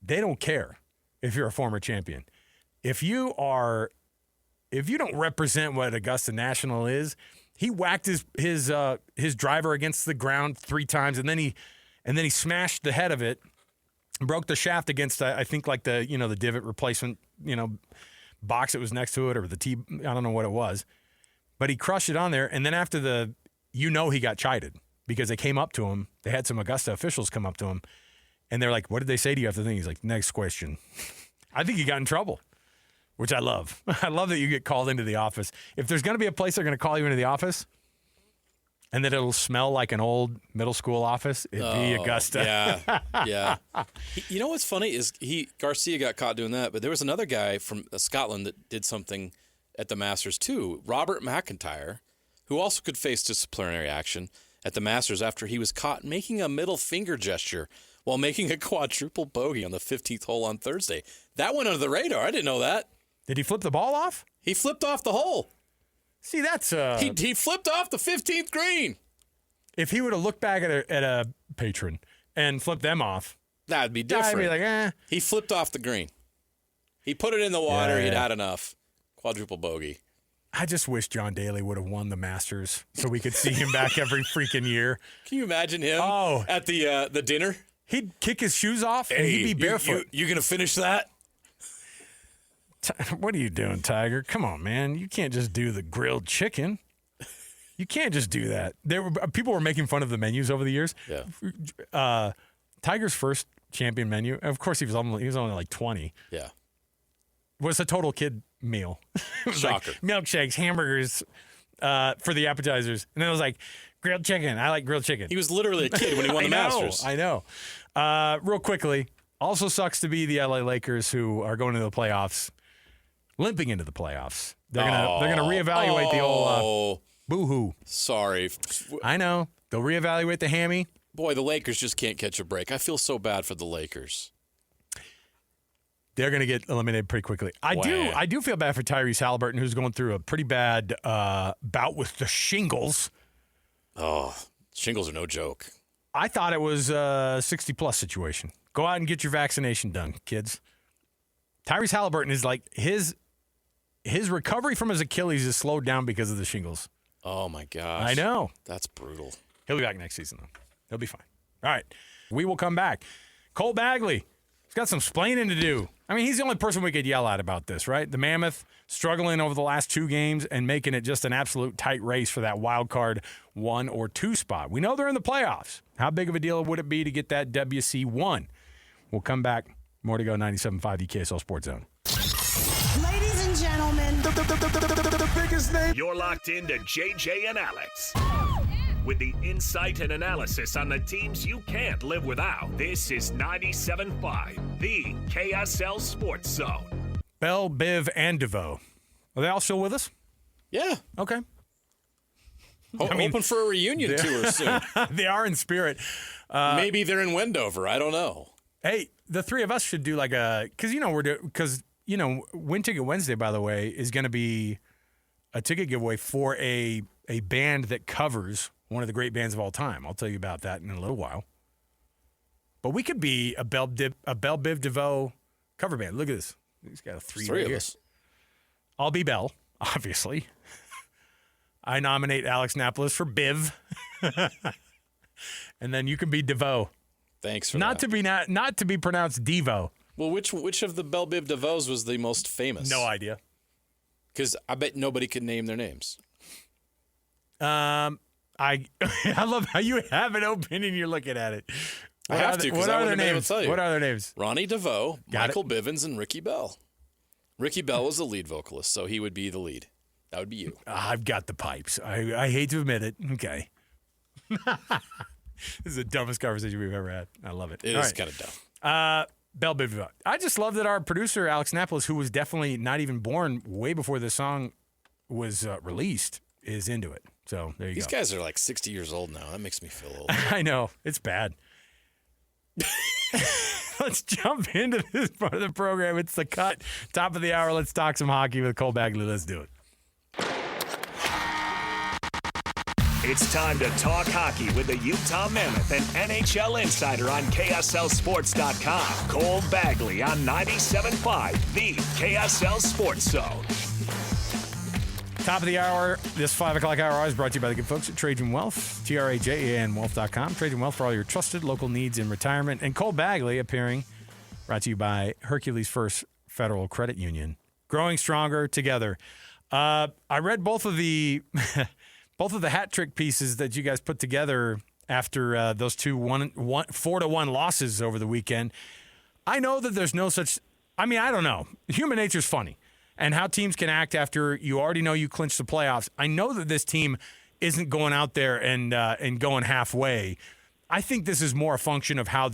They don't care if you're a former champion. If you don't represent what Augusta National is, he whacked his driver against the ground 3 times, and then he smashed the head of it, broke the shaft against I think like the divot replacement box that was next to it, or the tee, I don't know what it was, but he crushed it on there. And then after he got chided because they came up to him. They had some Augusta officials come up to him, and they're like, "What did they say to you after the thing?" He's like, "Next question." I think he got in trouble, which I love. I love that you get called into the office. If there's going to be a place they're going to call you into the office, and that it'll smell like an old middle school office, it'd be Augusta. Yeah. You know what's funny is Garcia got caught doing that, but there was another guy from Scotland that did something at the Masters too. Robert McIntyre, who also could face disciplinary action at the Masters after he was caught making a middle finger gesture while making a quadruple bogey on the 15th hole on Thursday. That went under the radar. I didn't know that. Did he flip the ball off? He flipped off the hole. See, that's he flipped off the 15th green. If he would have looked back at a patron and flipped them off, that'd be different. I'd be like, eh. He flipped off the green. He put it in the water. He'd had enough. Quadruple bogey. I just wish John Daly would have won the Masters so we could see him back every freaking year. Can you imagine him at the dinner? He'd kick his shoes off and he'd be barefoot. You gonna finish that? What are you doing, Tiger? Come on, man. You can't just do the grilled chicken. You can't just do that. People were making fun of the menus over the years. Yeah. Tiger's first champion menu, of course, he was only like 20. Yeah. Was a total kid meal. It was Shocker. like milkshakes, hamburgers for the appetizers. And then it was like grilled chicken. I like grilled chicken. He was literally a kid when he won the Masters. I know. Real quickly, also sucks to be the LA Lakers who are going into the playoffs, limping into the playoffs. They're gonna reevaluate the old boo-hoo. Sorry. I know. They'll reevaluate the hammy. Boy, the Lakers just can't catch a break. I feel so bad for the Lakers. They're going to get eliminated pretty quickly. I do feel bad for Tyrese Halliburton, who's going through a pretty bad bout with the shingles. Oh, shingles are no joke. I thought it was a 60-plus situation. Go out and get your vaccination done, kids. Tyrese Halliburton is like his recovery from his Achilles is slowed down because of the shingles. Oh, my gosh. I know. That's brutal. He'll be back next season, though. He'll be fine. All right. We will come back. Cole Bagley. He's got some splaining to do. I mean, he's the only person we could yell at about this, right? The Mammoth struggling over the last 2 games and making it just an absolute tight race for that wild card 1 or 2 spot. We know they're in the playoffs. How big of a deal would it be to get that WC1? We'll come back. More to go. 97.5 the KSL Sports Zone. Ladies and gentlemen, the biggest name. You're locked into JJ and Alex. With the insight and analysis on the teams you can't live without. This is 97.5, the KSL Sports Zone. Bell, Biv, and DeVoe. Are they all still with us? Yeah. Okay. Hoping for a reunion tour soon. They are in spirit. Maybe they're in Wendover. I don't know. Hey, the 3 of us should do like Win Ticket Wednesday, by the way, is going to be a ticket giveaway for a band that covers one of the great bands of all time. I'll tell you about that in a little while. But we could be a Bell Biv DeVoe cover band. Look at this. He's got a 3 of us. I'll be Bell, obviously. I nominate Alex Napolis for Biv. And then you can be DeVoe. Thanks for not that. Not to be pronounced Devo. Well, which of the Bell Biv DeVoes was the most famous? No idea. Because I bet nobody could name their names. I love how you have an opinion. You're looking at it. I have to. What are their names? What are their names? Ronnie DeVoe, Michael Bivens, and Ricky Bell. Ricky Bell was the lead vocalist, so he would be the lead. That would be you. I've got the pipes. I hate to admit it. Okay. This is the dumbest conversation we've ever had. I love it. It is kind of dumb. Bell Biv DeVoe. I just love that our producer, Alex Napolis, who was definitely not even born way before this song was released, is into it. So there you These go. guys are like 60 years old now. That makes me feel old. I know. It's bad. Let's jump into this part of the program. It's the cut. Top of the hour. Let's talk some hockey with Cole Bagley. Let's do it. It's time to talk hockey with the Utah Mammoth and NHL insider on KSLSports.com, Cole Bagley on 97.5, the KSL Sports Zone. Top of the hour, this 5 o'clock hour is brought to you by the good folks at Trajan Wealth, TRAJAN Wealth.com. Trajan Wealth for all your trusted local needs in retirement. And Cole Bagley appearing, brought to you by Hercules First Federal Credit Union. Growing stronger together. I read both of the hat trick pieces that you guys put together after those 4-1 losses over the weekend. I know that there's no such. I mean, I don't know. Human nature's funny, and how teams can act after you already know you clinched the playoffs. I know that this team isn't going out there and going halfway. I think this is more a function of how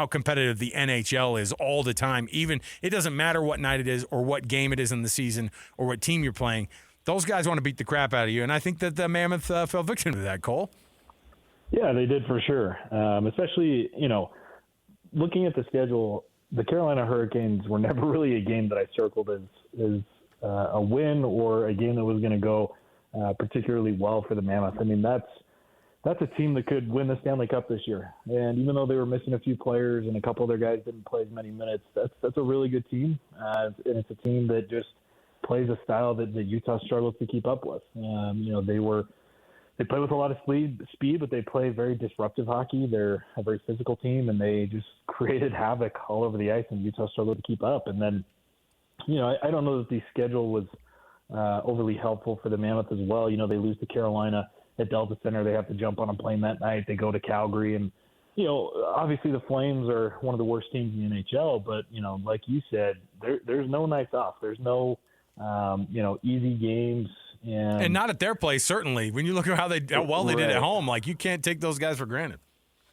competitive the NHL is all the time. Even it doesn't matter what night it is or what game it is in the season or what team you're playing. Those guys want to beat the crap out of you, and I think that the Mammoth fell victim to that, Cole. Yeah, they did for sure. Especially, looking at the schedule, the Carolina Hurricanes were never really a game that I circled as a win or a game that was going to go particularly well for the Mammoth. I mean, that's a team that could win the Stanley Cup this year. And even though they were missing a few players and a couple of their guys didn't play as many minutes, that's a really good team. And it's a team that just plays a style that Utah struggles to keep up with. They play with a lot of speed, but they play very disruptive hockey. They're a very physical team, and they just created havoc all over the ice, and Utah struggled to keep up. And then, I don't know that the schedule was overly helpful for the Mammoth as well. They lose to Carolina at Delta Center. They have to jump on a plane that night. They go to Calgary, and obviously the Flames are one of the worst teams in the NHL. But like you said, there's no nights off. There's no easy games, and not at their place. Certainly, when you look at how well they did at home, like you can't take those guys for granted.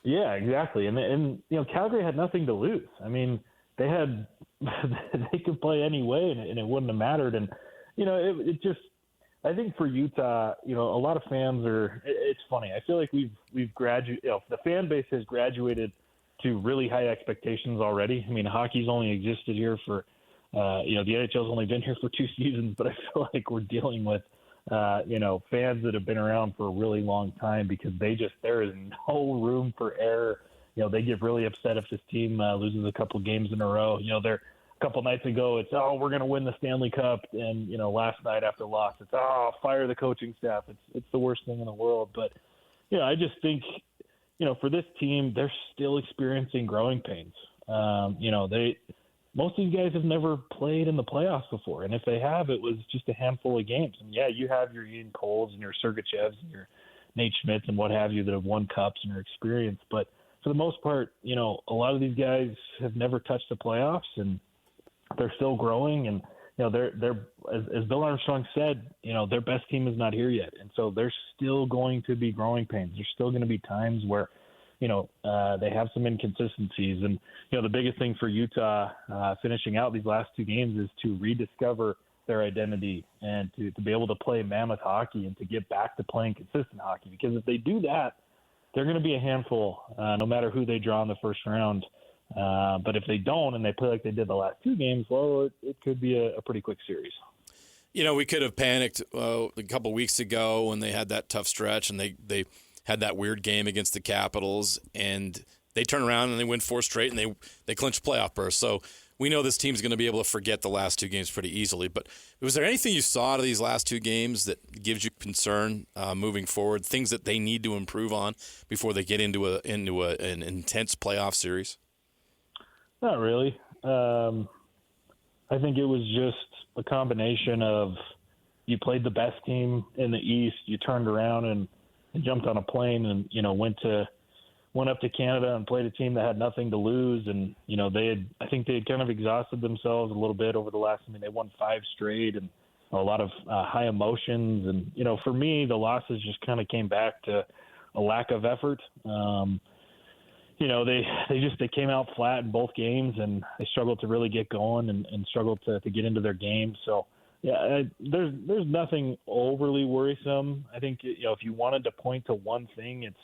Yeah, exactly. And Calgary had nothing to lose. I mean, they could play anyway, and it wouldn't have mattered. And it just. I think for Utah, a lot of fans are. It's funny. I feel like we've graduated. The fan base has graduated to really high expectations already. I mean, hockey's only existed here for, the NHL's only been here for 2 seasons, but I feel like we're dealing with, fans that have been around for a really long time because there is no room for error. They get really upset if this team loses a couple games in a row. A couple nights ago, it's, we're going to win the Stanley Cup. And, last night after loss, it's, fire the coaching staff. It's the worst thing in the world. But, I just think, for this team, they're still experiencing growing pains. Most of these guys have never played in the playoffs before. And if they have, it was just a handful of games. And, yeah, you have your Ian Coles and your Sergachevs and your Nate Schmitz and what have you that have won cups and are experienced. But for the most part, a lot of these guys have never touched the playoffs, and they're still growing, and they're as Bill Armstrong said, their best team is not here yet, and so there's still going to be growing pains. There's still going to be times where they have some inconsistencies, and the biggest thing for Utah finishing out these last 2 games is to rediscover their identity and to be able to play Mammoth hockey and to get back to playing consistent hockey. Because if they do that, they're going to be a handful, no matter who they draw in the first round. But if they don't and they play like they did the last 2 games, well, it could be a pretty quick series. We could have panicked a couple weeks ago when they had that tough stretch and they had that weird game against the Capitals, and they turn around and they win 4 straight and they clinch playoff berth. So we know this team's going to be able to forget the last 2 games pretty easily. But was there anything you saw out of these last 2 games that gives you concern moving forward, things that they need to improve on before they get into an intense playoff series? Not really. I think it was just a combination of you played the best team in the East, you turned around and jumped on a plane and went up to Canada and played a team that had nothing to lose, and I think they had kind of exhausted themselves a little bit over the last. I mean, they won 5 straight and a lot of high emotions, and for me, the losses just kind of came back to a lack of effort. They came out flat in both games, and they struggled to really get going and struggled to get into their game. So, yeah, there's nothing overly worrisome. I think, if you wanted to point to one thing, it's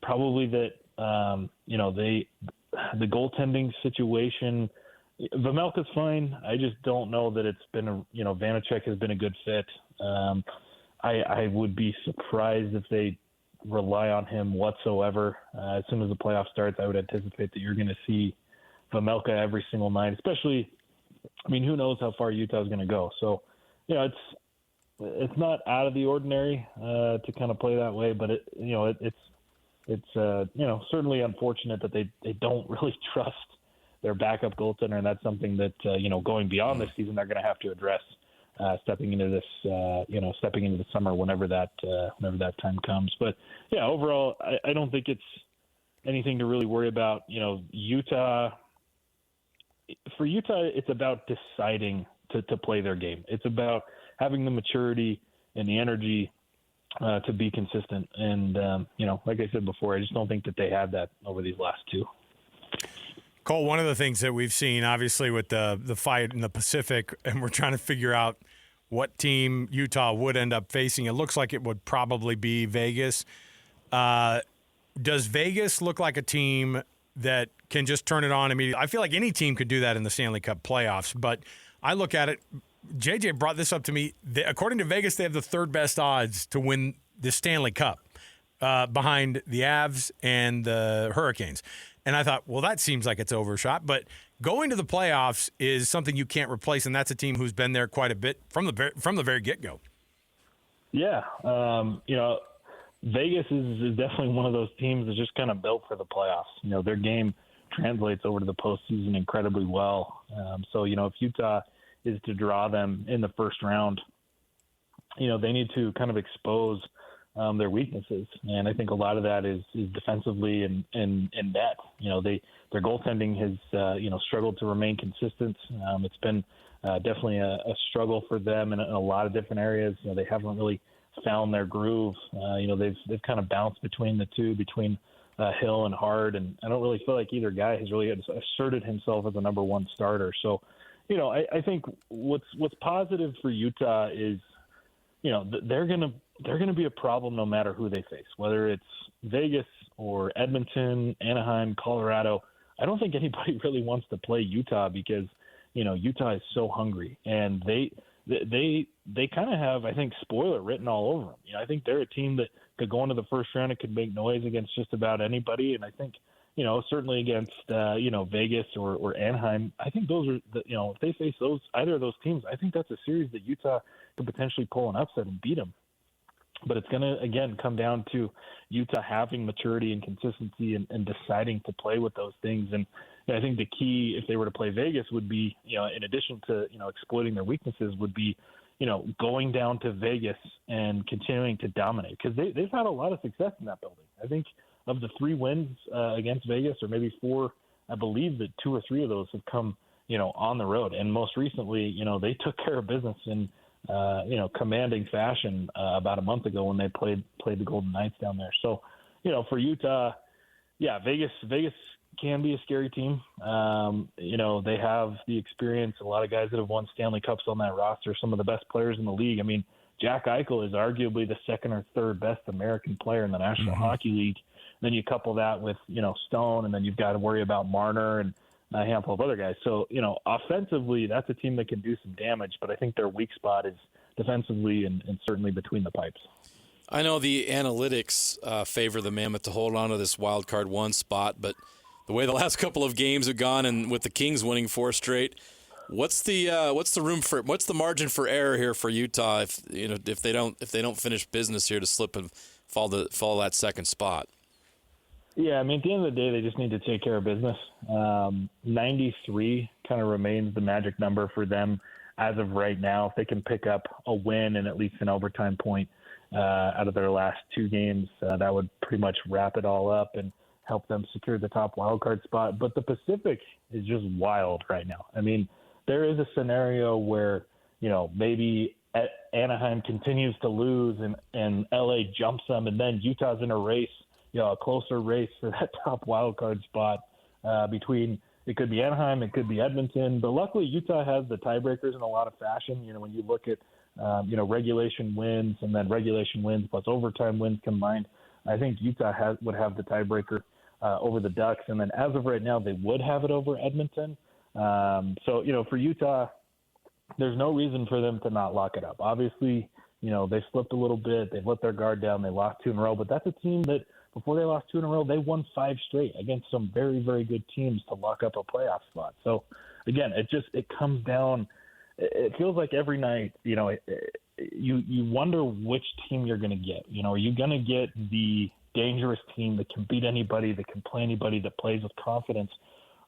probably that, the goaltending situation, Vejmelka's fine. I just don't know that it's been Vanacek has been a good fit. I would be surprised if they rely on him whatsoever. As soon as the playoff starts, I would anticipate that you're going to see Vejmelka every single night, especially, I mean, who knows how far Utah is going to go. So, it's not out of the ordinary to kind of play that way, but it's certainly unfortunate that they don't really trust their backup goaltender, and that's something that going beyond this season they're going to have to address stepping into the summer whenever that time comes. But yeah, overall, I don't think it's anything to really worry about. Utah. For Utah, it's about deciding to play their game. It's about having the maturity and the energy to be consistent. And, like I said before, I just don't think that they had that over these last two. Cole, one of the things that we've seen, obviously, with the fight in the Pacific, and we're trying to figure out what team Utah would end up facing, it looks like it would probably be Vegas. Does Vegas look like a team that can just turn it on immediately? I feel like any team could do that in the Stanley Cup playoffs, but I look at it, JJ brought this up to me. According to Vegas, they have the third best odds to win the Stanley Cup behind the Avs and the Hurricanes. And I thought, well, that seems like it's overshot. But going to the playoffs is something you can't replace, and that's a team who's been there quite a bit from the very get-go. Yeah. Vegas is definitely one of those teams that's just kind of built for the playoffs. Their game translates over to the postseason incredibly well. So, if Utah is to draw them in the first round, they need to kind of expose their weaknesses. And I think a lot of that is defensively and net. Their goaltending has, struggled to remain consistent. It's been definitely a struggle for them in a lot of different areas. They haven't really found their groove. They've kind of bounced between the two, between Hill and Hart, and I don't really feel like either guy has really asserted himself as a number one starter. So, I think what's positive for Utah is, they're gonna be a problem no matter who they face, whether it's Vegas or Edmonton, Anaheim, Colorado. I don't think anybody really wants to play Utah because, Utah is so hungry, and they kind of have, I think, spoiler written all over them. I think they're a team that could go into the first round and could make noise against just about anybody. And I think, certainly against, Vegas or Anaheim, I think those are if they face either of those teams, I think that's a series that Utah could potentially pull an upset and beat them. But it's going to, again, come down to Utah having maturity and consistency and deciding to play with those things. And I think the key, if they were to play Vegas, would be, in addition to, exploiting their weaknesses, would be, going down to Vegas and continuing to dominate. Because they've had a lot of success in that building. I think of the 3 wins against Vegas, or maybe 4, I believe that 2 or 3 of those have come, on the road. And most recently, they took care of business in commanding fashion about a month ago when they played the Golden Knights down there. So, for Utah, yeah, Vegas can be a scary team. They have the experience. A lot of guys that have won Stanley Cups on that roster, some of the best players in the league. I mean, Jack Eichel is arguably the second or third best American player in the National Hockey League. Then you couple that with, Stone, and then you've got to worry about Marner and a handful of other guys. So, offensively, that's a team that can do some damage, but I think their weak spot is defensively and certainly between the pipes. I know the analytics favor the Mammoth to hold on to this wild card 1 spot, but the way the last couple of games have gone, and with the Kings winning 4 straight, what's the margin for error here for Utah if they don't finish business here to slip and fall that second spot? Yeah, I mean, at the end of the day, they just need to take care of business. 93 kind of remains the magic number for them as of right now. If they can pick up a win and at least an overtime point out of their last 2 games, that would pretty much wrap it all up and help them secure the top wildcard spot. But the Pacific is just wild right now. I mean, there is a scenario where, maybe Anaheim continues to lose and LA jumps them, and then Utah's in a race, a closer race for that top wild card spot between, it could be Anaheim, it could be Edmonton, but luckily Utah has the tiebreakers in a lot of fashion. When you look at, regulation wins and then regulation wins plus overtime wins combined, I think Utah would have the tiebreaker over the Ducks. And then as of right now, they would have it over Edmonton. So, for Utah, there's no reason for them to not lock it up. Obviously, they slipped a little bit. They've let their guard down. They lost 2 in a row. But that's a team that before they lost 2 in a row, they won 5 straight against some very, very good teams to lock up a playoff spot. So, again, it comes down – it feels like every night, you wonder which team you're going to get. Are you going to get the dangerous team that can beat anybody, that can play anybody, that plays with confidence?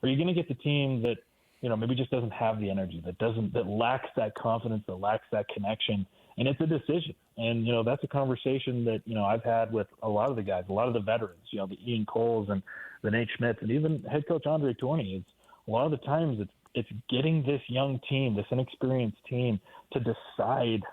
Or are you going to get the team that, maybe just doesn't have the energy, that lacks that confidence, that lacks that connection? And it's a decision. And, that's a conversation that, I've had with a lot of the guys, a lot of the veterans, the Ian Coles and the Nate Schmitz, and even head coach Andre Tourney. A lot of the times it's getting this young team, this inexperienced team, to decide,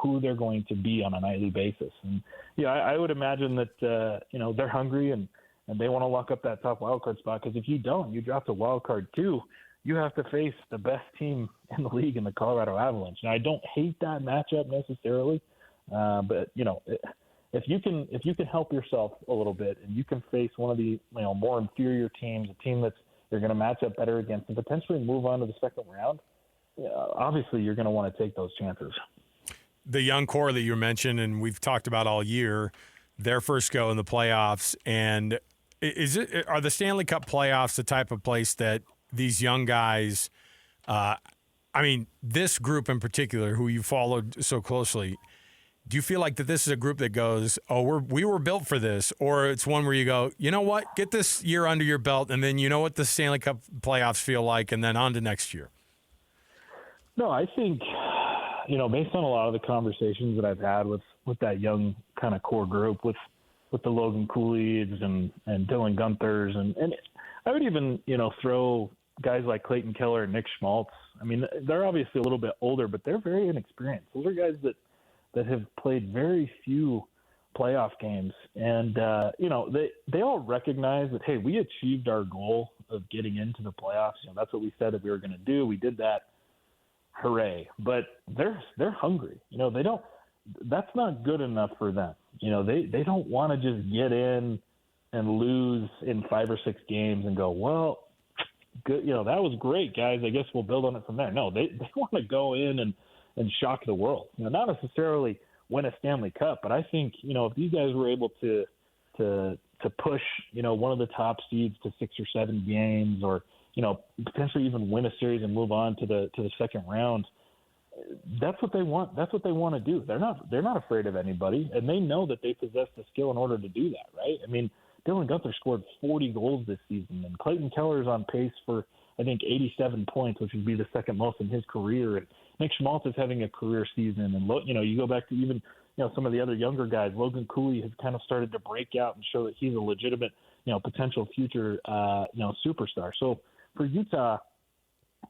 who they're going to be on a nightly basis. And, I would imagine that, they're hungry and they want to lock up that top wildcard spot, because if you don't, you drop to wildcard 2, you have to face the best team in the league in the Colorado Avalanche. Now, I don't hate that matchup necessarily, but if you can help yourself a little bit and you can face one of the more inferior teams, a team that's you're going to match up better against, and potentially move on to the second round, obviously you're going to want to take those chances. The young core that you mentioned, and we've talked about all year, their first go in the playoffs, and are the Stanley Cup playoffs the type of place that these young guys, this group in particular, who you followed so closely, do you feel like that this is a group that goes, we were built for this, or it's one where you go, you know what, get this year under your belt, and then you know what the Stanley Cup playoffs feel like, and then on to next year? No, I think, based on a lot of the conversations that I've had with that young kind of core group, with the Logan Cooley's and Dylan Gunthers, and I would even, throw guys like Clayton Keller and Nick Schmaltz. They're obviously a little bit older, but they're very inexperienced. Those are guys that have played very few playoff games. And, they all recognize that, hey, we achieved our goal of getting into the playoffs. That's what we said that we were going to do. We did that. Hooray. But they're hungry. That's not good enough for them. They don't want to just get in and lose in 5 or 6 games and go, well, good, that was great, guys. I guess we'll build on it from there. No, they want to go in and shock the world. Not necessarily win a Stanley Cup, but I think, if these guys were able to push, one of the top seeds to 6 or 7 games, or, potentially even win a series and move on to the second round, that's what they want. That's what they want to do. They're not afraid of anybody, and they know that they possess the skill in order to do that, right? Dylan Gunther scored 40 goals this season, and Clayton Keller is on pace for, I think, 87 points, which would be the second most in his career. And Nick Schmaltz is having a career season. And, you go back to even, some of the other younger guys. Logan Cooley has kind of started to break out and show that he's a legitimate, potential future, superstar. So for Utah,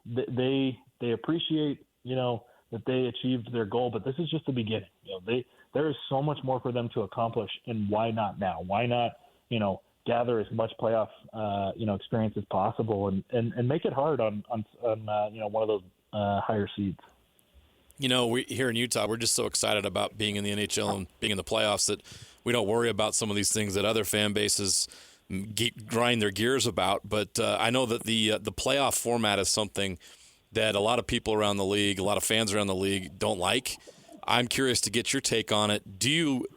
they appreciate, that they achieved their goal, but this is just the beginning. There is so much more for them to accomplish, and why not now? Why not, gather as much playoff, experience as possible and make it hard on one of those higher seeds. We here in Utah, we're just so excited about being in the NHL and being in the playoffs that we don't worry about some of these things that other fan bases grind their gears about. But I know that the playoff format is something that a lot of people around the league, a lot of fans around the league don't like. I'm curious to get your take on it.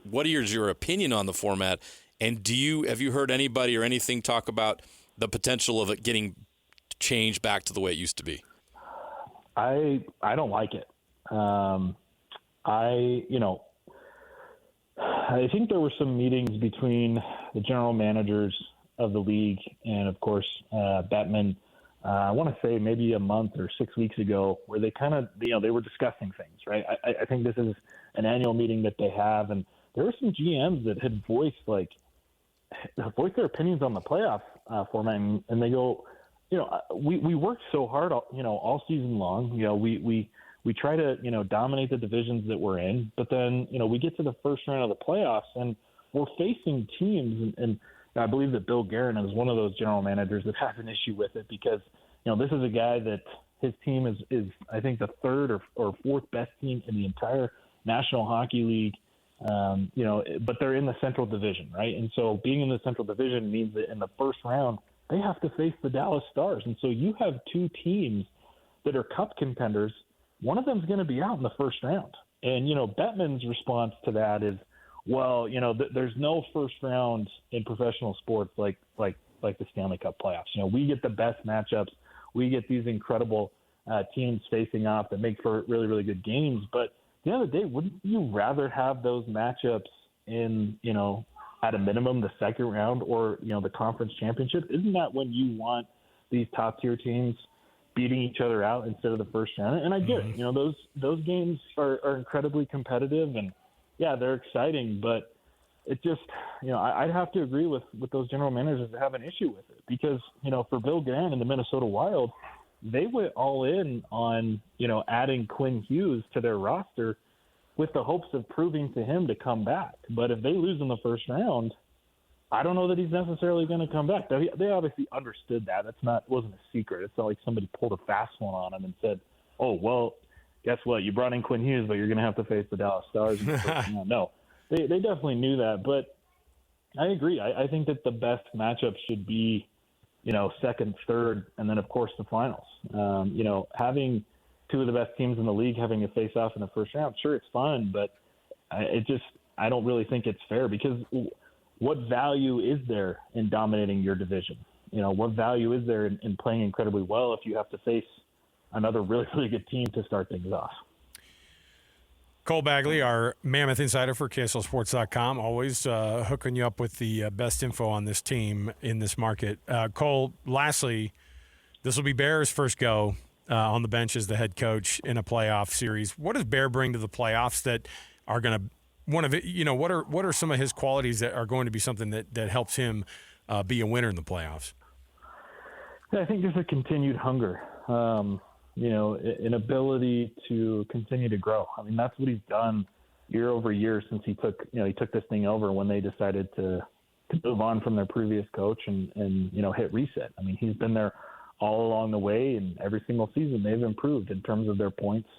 What is your opinion on the format? And have you heard anybody or anything talk about the potential of it getting changed back to the way it used to be? I don't like it. I think there were some meetings between the general managers of the league and, of course, Bettman. I want to say maybe a month or 6 weeks ago, where they kind of, they were discussing things, right? I think this is an annual meeting that they have, and there were some GMs that had voiced their opinions on the playoff format, and they go, we worked so hard, all season long. We try to, dominate the divisions that we're in, but then, we get to the first round of the playoffs and we're facing teams. And I believe that Bill Guerin is one of those general managers that has an issue with it, because, this is a guy that his team is I think, the third or fourth best team in the entire National Hockey League. But they're in the Central Division, right? And so being in the Central Division means that in the first round, they have to face the Dallas Stars. And so you have two teams that are cup contenders. One of them is going to be out in the first round. And, Bettman's response to that is, well, there's no first round in professional sports like the Stanley Cup playoffs. We get the best matchups. We get these incredible teams facing off that make for really, really good games. But at the end of the day, wouldn't you rather have those matchups in, at a minimum, the second round or, the conference championship? Isn't that when you want these top-tier teams beating each other out instead of the first round? And I get it. Those games are incredibly competitive, and, yeah, they're exciting. But it just, I'd have to agree with those general managers that have an issue with it. Because, for Bill Guerin and the Minnesota Wild, they went all in on, adding Quinn Hughes to their roster with the hopes of proving to him to come back. But if they lose in the first round, I don't know that he's necessarily going to come back. They obviously understood that. Wasn't a secret. It's not like somebody pulled a fast one on him and said, oh, well, guess what? You brought in Quinn Hughes, but you're going to have to face the Dallas Stars in the first round. No, they definitely knew that. But I agree. I think that the best matchup should be, second, third, and then, of course, the finals. Having two of the best teams in the league having a face-off in the first round, sure, it's fun, but I don't really think it's fair, because what value is there in dominating your division? What value is there in playing incredibly well if you have to face another really, really good team to start things off? Cole Bagley, our Mammoth insider for KSLSports.com, always hooking you up with the best info on this team in this market. Cole, lastly, this will be Bear's first go on the bench as the head coach in a playoff series. What does Bear bring to the playoffs that are going to what are some of his qualities that are going to be something that helps him be a winner in the playoffs? Yeah, I think there's a continued hunger, an ability to continue to grow. I mean, that's what he's done year over year since he took this thing over when they decided to move on from their previous coach and hit reset. I mean, he's been there all along the way, and every single season they've improved in terms of their points.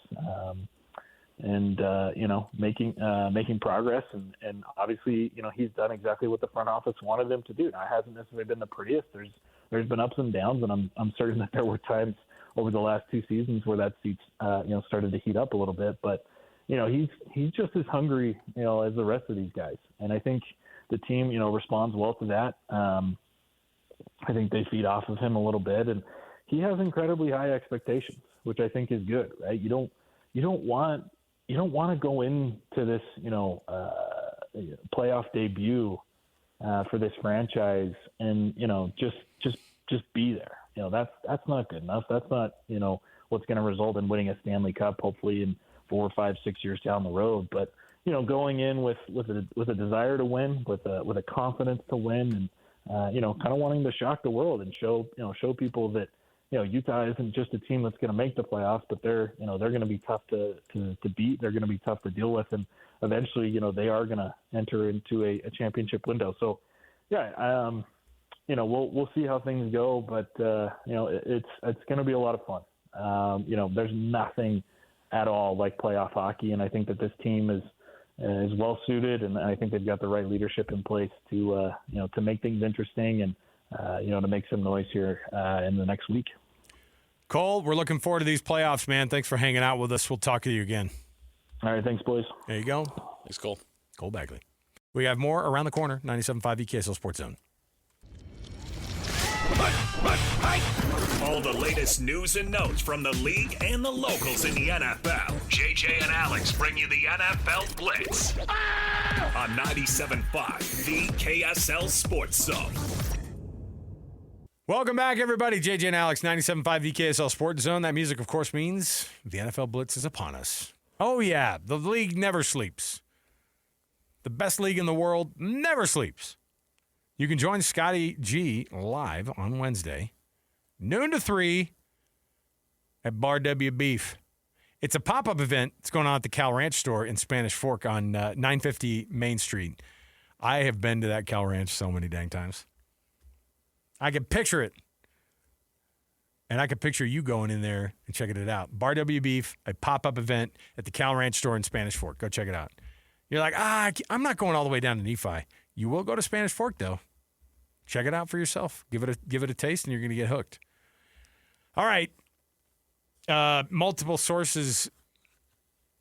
Making progress, and obviously, he's done exactly what the front office wanted him to do. Now, it hasn't necessarily been the prettiest. There's been ups and downs, and I'm certain that there were times over the last two seasons where that seat, started to heat up a little bit. But, he's just as hungry, as the rest of these guys. And I think the team, responds well to that. I think they feed off of him a little bit, and he has incredibly high expectations, which I think is good, right? You don't want to go into this, playoff debut for this franchise and just be there. That's not good enough. That's not what's going to result in winning a Stanley Cup, hopefully in 4, 5, 6 years down the road. But going in with a desire to win, with a confidence to win, and kind of wanting to shock the world and show people that Utah isn't just a team that's going to make the playoffs, but they're going to be tough to beat. They're going to be tough to deal with, and eventually, they are going to enter into a championship window. So, yeah, we'll see how things go, but it's going to be a lot of fun. There's nothing at all like playoff hockey, and I think that this team is well suited, and I think they've got the right leadership in place to make things interesting and to make some noise here in the next week. Cole, we're looking forward to these playoffs, man. Thanks for hanging out with us. We'll talk to you again. All right, thanks, boys. There you go. Thanks, Cole. Cole Bagley. We have more around the corner. 97.5 KSL Sports Zone. All the latest news and notes from the league and the locals in the NFL. JJ and Alex bring you the NFL Blitz on 97.5, the KSL Sports Zone. Welcome back, everybody. JJ and Alex, 97.5 VKSL Sports Zone. That music, of course, means the NFL Blitz is upon us. Oh, yeah, the league never sleeps. The best league in the world never sleeps. You can join Scotty G live on Wednesday, noon to 3 at Bar W Beef. It's a pop-up event. It's going on at the Cal Ranch store in Spanish Fork on 950 Main Street. I have been to that Cal Ranch so many dang times. I can picture it. And I can picture you going in there and checking it out. Bar W Beef, a pop-up event at the Cal Ranch store in Spanish Fork. Go check it out. You're like, I'm not going all the way down to Nephi. You will go to Spanish Fork, though. Check it out for yourself. Give it a taste, and you're going to get hooked. All right. Multiple sources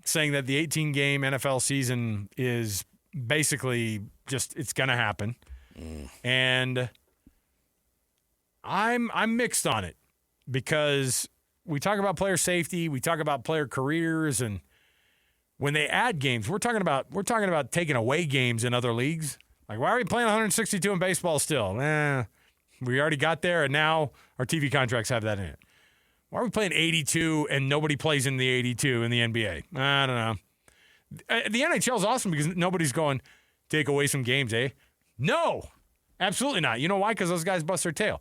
saying that the 18-game NFL season is basically just it's going to happen. And I'm mixed on it because we talk about player safety, we talk about player careers, and when they add games, we're talking about taking away games in other leagues. Like, why are we playing 162 in baseball still? We already got there, and now our TV contracts have that in it. Why are we playing 82 and nobody plays in the 82 in the NBA? I don't know. The NHL is awesome because nobody's going, take away some games, eh? No, absolutely not. You know why? Because those guys bust their tail.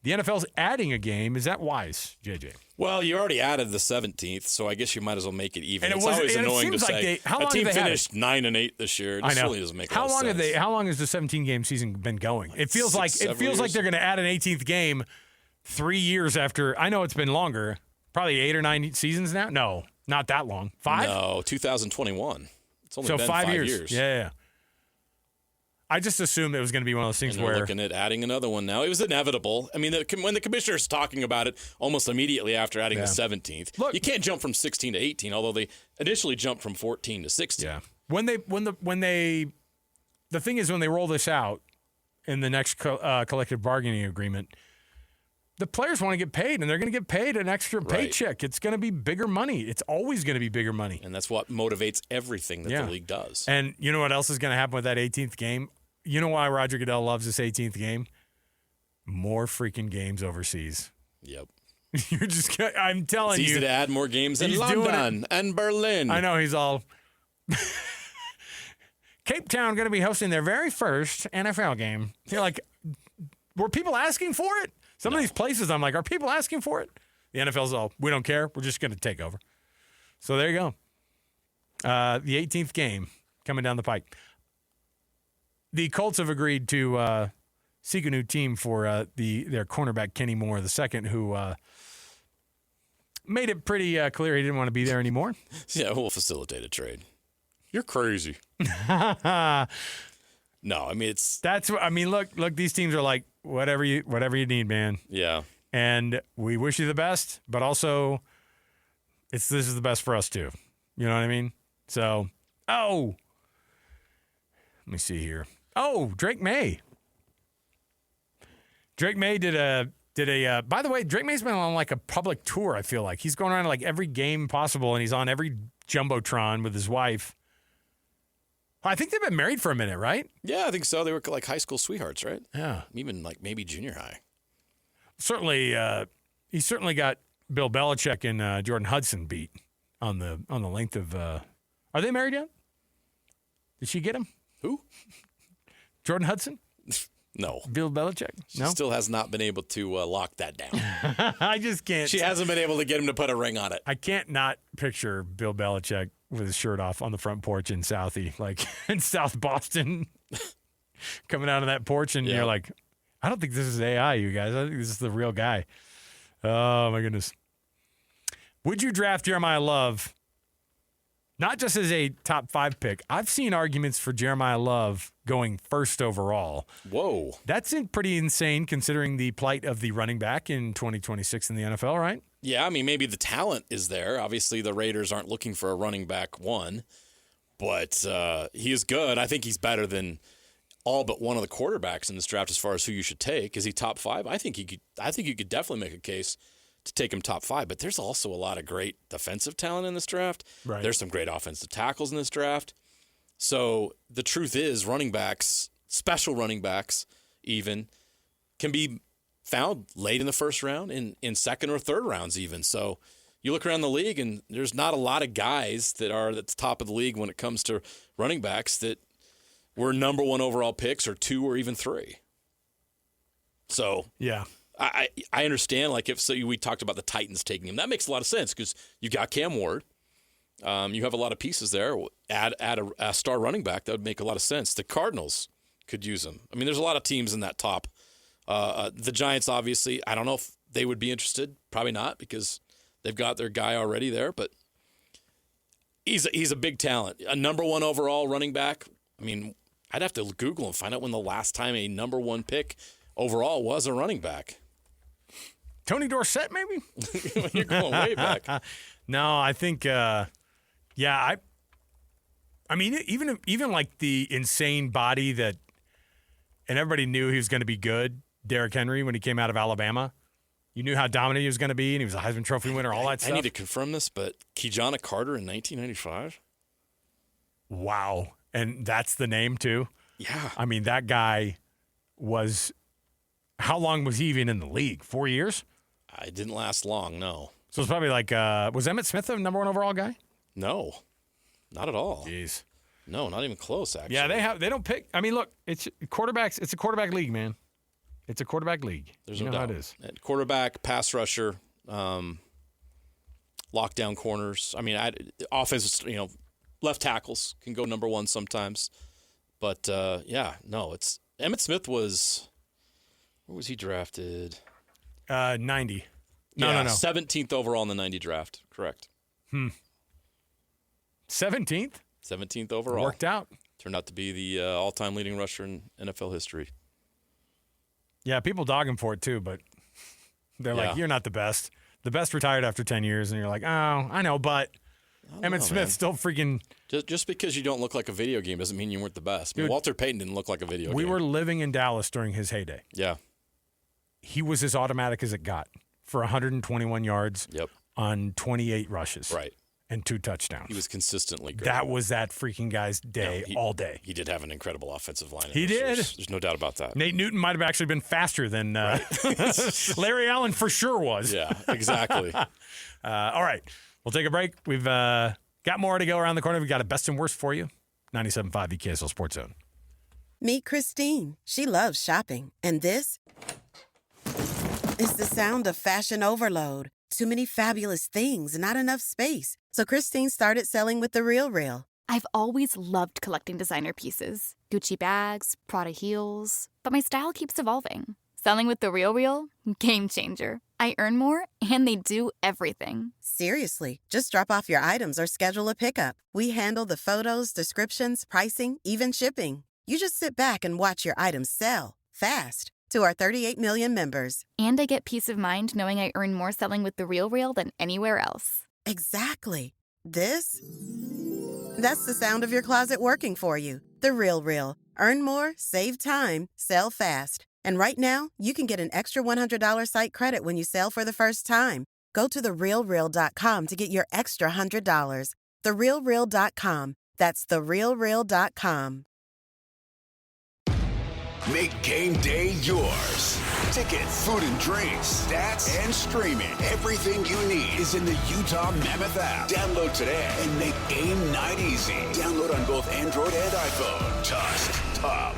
The NFL's adding a game. Is that wise, JJ? Well, you already added the 17th, so I guess you might as well make it even. And it's always annoying to say. A team finished 9-8 this year. It really doesn't make a lot of sense. How long has the 17-game season been going? It feels like they're going to add an 18th game 3 years after. I know it's been longer, probably 8 or 9 seasons now. No, not that long. 5? No, 2021. It's only been 5 years. Yeah. I just assumed it was going to be one of those things and where looking at adding another one now. It was inevitable. I mean, when the commissioner's talking about it almost immediately after adding the 17th, you can't jump from 16 to 18, although they initially jumped from 14 to 16. Yeah. The thing is, when they roll this out in the next collective bargaining agreement, the players want to get paid, and they're going to get paid an extra paycheck. It's going to be bigger money. It's always going to be bigger money. And that's what motivates everything that the league does. And you know what else is going to happen with that 18th game? You know why Roger Goodell loves this 18th game? More freaking games overseas. Yep. I'm telling you. It's easy to add more games in London and Berlin. I know, he's all... Cape Town going to be hosting their very first NFL game. You're like, were people asking for it? Some of these places, I'm like, are people asking for it? The NFL's all, we don't care. We're just going to take over. So there you go. The 18th game coming down the pike. The Colts have agreed to seek a new team for their cornerback, Kenny Moore II, who made it pretty clear he didn't want to be there anymore. Yeah, we'll facilitate a trade. You're crazy. No, I mean look, these teams are like, whatever you need, man. Yeah. And we wish you the best, but also this is the best for us too. You know what I mean? So, let me see here. Drake May. Drake May did a by the way, Drake May's been on like a public tour, I feel like. He's going around to like every game possible, and he's on every Jumbotron with his wife. I think they've been married for a minute, right? Yeah, I think so. They were like high school sweethearts, right? Yeah. Even like maybe junior high. Certainly, he certainly got Bill Belichick and Jordan Hudson beat on the length of. Are they married yet? Did she get him? Who? Jordan Hudson? No. Bill Belichick? She still has not been able to lock that down. I just can't. She hasn't been able to get him to put a ring on it. I can't not picture Bill Belichick with his shirt off on the front porch in Southie, like in South Boston, coming out of that porch, and you're like, I don't think this is AI, you guys. I think this is the real guy. Oh, my goodness. Would you draft Jeremiah Love not just as a top 5 pick? I've seen arguments for Jeremiah Love going first overall. Whoa. That's pretty insane considering the plight of the running back in 2026 in the NFL, right? Yeah, I mean, maybe the talent is there. Obviously, the Raiders aren't looking for a running back one, but he is good. I think he's better than all but one of the quarterbacks in this draft as far as who you should take. Is he top 5? I think you could definitely make a case to take him top 5, but there's also a lot of great defensive talent in this draft. Right. There's some great offensive tackles in this draft. So the truth is running backs, special running backs even, can be found late in the first round, in second or third rounds even. So you look around the league and there's not a lot of guys that are at the top of the league when it comes to running backs that were number 1 overall picks or 2 or even 3. So yeah. I understand, like we talked about the Titans taking him. That makes a lot of sense because you got Cam Ward. You have a lot of pieces there. Add a star running back. That would make a lot of sense. The Cardinals could use him. I mean, there's a lot of teams in that top. The Giants, obviously, I don't know if they would be interested. Probably not because they've got their guy already there. But he's a big talent. A number 1 overall running back. I mean, I'd have to Google and find out when the last time a number 1 pick overall was a running back. Tony Dorsett, maybe? You're going way back. No, I think Yeah, I mean, even like the insane body that, and everybody knew he was going to be good, Derrick Henry, when he came out of Alabama. You knew how dominant he was going to be, and he was a Heisman Trophy winner, all that stuff. I need to confirm this, but Kijana Carter in 1995? Wow. And that's the name, too? Yeah. I mean, that guy was – how long was he even in the league? 4 years? It didn't last long, no. So it's probably like was Emmitt Smith the number one overall guy? No, not at all. Jeez. No, not even close, actually. Yeah, they don't pick – I mean, look, it's quarterbacks. It's a quarterback league, man. It's a quarterback league. There's you no know doubt. How it is. Quarterback, pass rusher, lockdown corners. I mean, offense, left tackles can go number one sometimes. But, it's – Emmitt Smith was – where was he drafted? 90. No. 17th overall in the 90 draft. Correct. 17th? 17th overall. Worked out. Turned out to be the all-time leading rusher in NFL history. Yeah, people dog him for it too, but they're like, you're not the best. The best retired after 10 years, and you're like, oh, I know, but Emmitt Smith still freaking... Just because you don't look like a video game doesn't mean you weren't the best. Dude, Walter Payton didn't look like a video game. We were living in Dallas during his heyday. Yeah. He was as automatic as it got for 121 yards on 28 rushes. Right. And 2 touchdowns. He was consistently great. That was that freaking guy's day all day. He did have an incredible offensive line. He did. There's no doubt about that. Nate Newton might have actually been faster than Larry Allen for sure was. Yeah, exactly. All right. We'll take a break. We've got more to go around the corner. We've got a best and worst for you. 97.5 EKSL Sports Zone. Meet Christine. She loves shopping. And this is the sound of fashion overload. Too many fabulous things, not enough space. So Christine started selling with The RealReal. I've always loved collecting designer pieces. Gucci bags, Prada heels. But my style keeps evolving. Selling with The RealReal? Game changer. I earn more, and they do everything. Seriously, just drop off your items or schedule a pickup. We handle the photos, descriptions, pricing, even shipping. You just sit back and watch your items sell fast. To our 38 million members. And I get peace of mind knowing I earn more selling with The RealReal than anywhere else. Exactly. That's the sound of your closet working for you. The RealReal. Earn more, save time, sell fast. And right now, you can get an extra $100 site credit when you sell for the first time. Go to therealreal.com to get your extra $100. Therealreal.com. That's therealreal.com. Make game day yours. Tickets, food and drinks, stats, and streaming. Everything you need is in the Utah Mammoth app. Download today and make game night easy. Download on both Android and iPhone. Just top.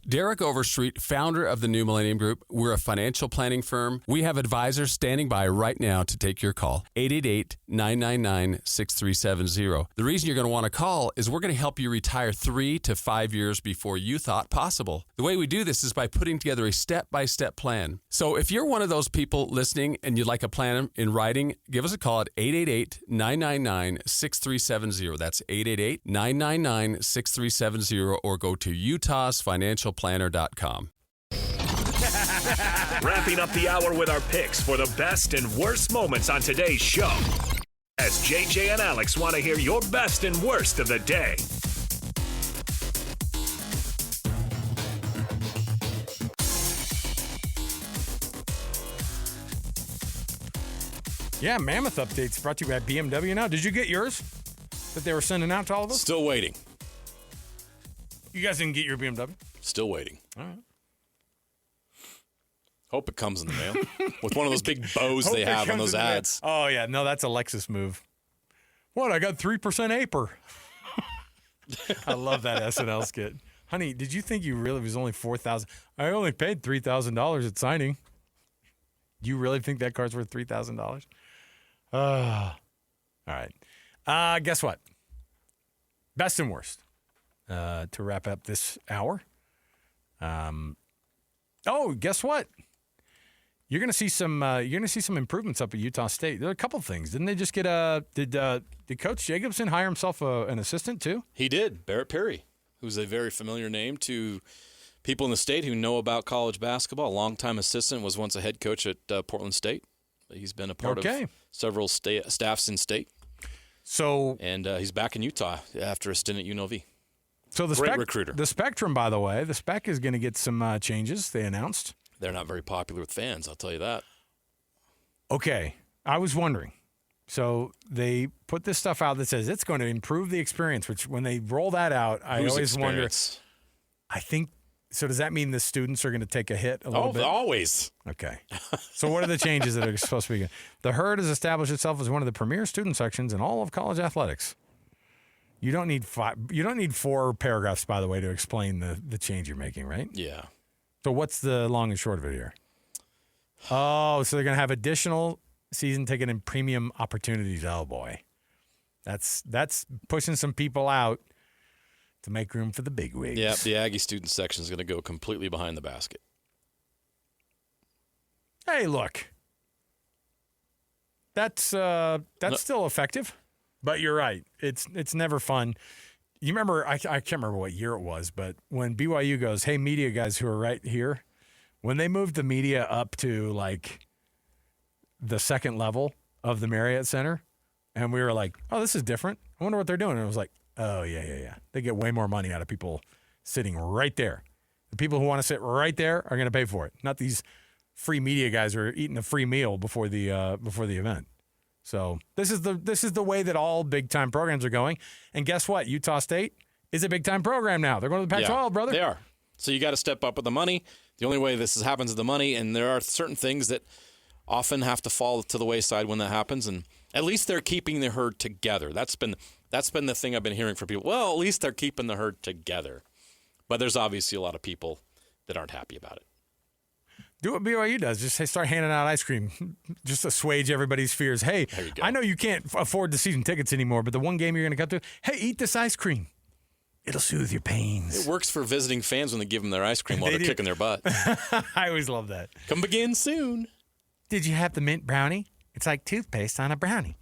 Derek Overstreet, founder of the New Millennium Group. We're a financial planning firm. We have advisors standing by right now to take your call. 888-999-6370. The reason you're going to want to call is we're going to help you retire 3 to 5 years before you thought possible. The way we do this is by putting together a step-by-step plan. So if you're one of those people listening and you'd like a plan in writing, give us a call at 888-999-6370. That's 888-999-6370, or go to utahsfinancialplanner.com. Wrapping up the hour with our picks for the best and worst moments on today's show. As JJ and Alex want to hear your best and worst of the day. Yeah, Mammoth updates brought to you by BMW now. Did you get yours that they were sending out to all of us? Still waiting. You guys didn't get your BMW? Still waiting. All right. Hope it comes in the mail with one of those big bows they have on those ads. Oh, yeah. No, that's a Lexus move. What? I got 3% APR. I love that SNL skit. Honey, did you think you really was only $4,000? I only paid $3,000 at signing. Do you really think that car's worth $3,000? All right. Guess what? Best and worst to wrap up this hour. Guess what? You're gonna see some. You're gonna see some improvements up at Utah State. There are a couple things. Didn't they just get Did Coach Jacobson hire himself an assistant too? He did. Barrett Perry, who's a very familiar name to people in the state who know about college basketball. A longtime assistant, was once a head coach at Portland State. He's been a part of several staffs in state. And he's back in Utah after a stint at UNLV. So Great recruiter. The Spectrum, by the way, the Spec is going to get some changes. They announced. They're not very popular with fans, I'll tell you that. Okay, I was wondering. So they put this stuff out that says it's going to improve the experience, which when they roll that out, I always wonder. I think, so does that mean the students are going to take a hit a little bit? Always. Okay. So what are the changes that are supposed to be good? The Herd has established itself as one of the premier student sections in all of college athletics. You don't need 4 paragraphs, by the way, to explain the change you're making, right? Yeah. So what's the long and short of it here? Oh, so they're going to have additional season ticket and premium opportunities. Oh, boy. That's pushing some people out to make room for the big wigs. Yeah, the Aggie student section is going to go completely behind the basket. Hey, look. That's still effective, but you're right. It's never fun. You remember, I can't remember what year it was, but when BYU goes, hey, media guys who are right here, when they moved the media up to like the second level of the Marriott Center, and we were like, oh, this is different. I wonder what they're doing. And it was like, oh, yeah. They get way more money out of people sitting right there. The people who want to sit right there are going to pay for it, not these free media guys who are eating a free meal before the event. So this is the way that all big-time programs are going. And guess what? Utah State is a big-time program now. They're going to the Pac-12, brother. They are. So you got to step up with the money. The only way this happens is the money, and there are certain things that often have to fall to the wayside when that happens. And at least they're keeping the Herd together. That's been the thing I've been hearing from people. Well, at least they're keeping the Herd together. But there's obviously a lot of people that aren't happy about it. Do what BYU does. Just start handing out ice cream just to assuage everybody's fears. Hey, I know you can't afford the season tickets anymore, but the one game you're going to cut to, hey, eat this ice cream. It'll soothe your pains. It works for visiting fans when they give them their ice cream while they're kicking their butt. I always love that. Come begin soon. Did you have the mint brownie? It's like toothpaste on a brownie.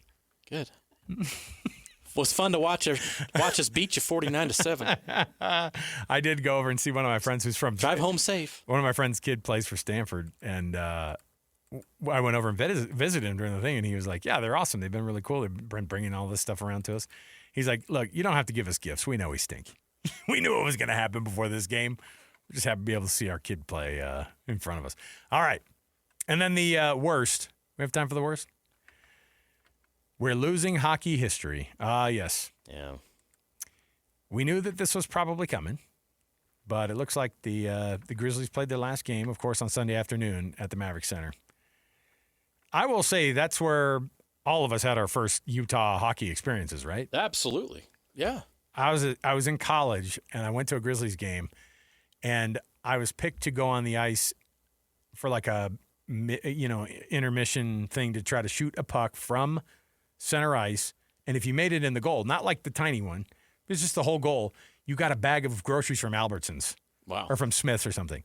Good. Well, it's fun to watch us beat you 49-7. I did go over and see one of my friends who's from drive home safe. One of my friend's kid plays for Stanford, and I went over and visited him during the thing, and he was like, "Yeah, they're awesome. They've been really cool. They've been bringing all this stuff around to us." He's like, "Look, you don't have to give us gifts. We know we stink. We knew it was going to happen before this game. We just have to be able to see our kid play in front of us." All right, and then the worst. We have time for the worst. We're losing hockey history. Yes. Yeah. We knew that this was probably coming, but it looks like the Grizzlies played their last game, of course, on Sunday afternoon at the Maverik Center. I will say that's where all of us had our first Utah hockey experiences, right? Absolutely. Yeah. I was in college, and I went to a Grizzlies game, and I was picked to go on the ice for like a intermission thing to try to shoot a puck from center ice, and if you made it in the goal, not like the tiny one, it's just the whole goal, you got a bag of groceries from Albertsons. Wow. Or from Smith's or something.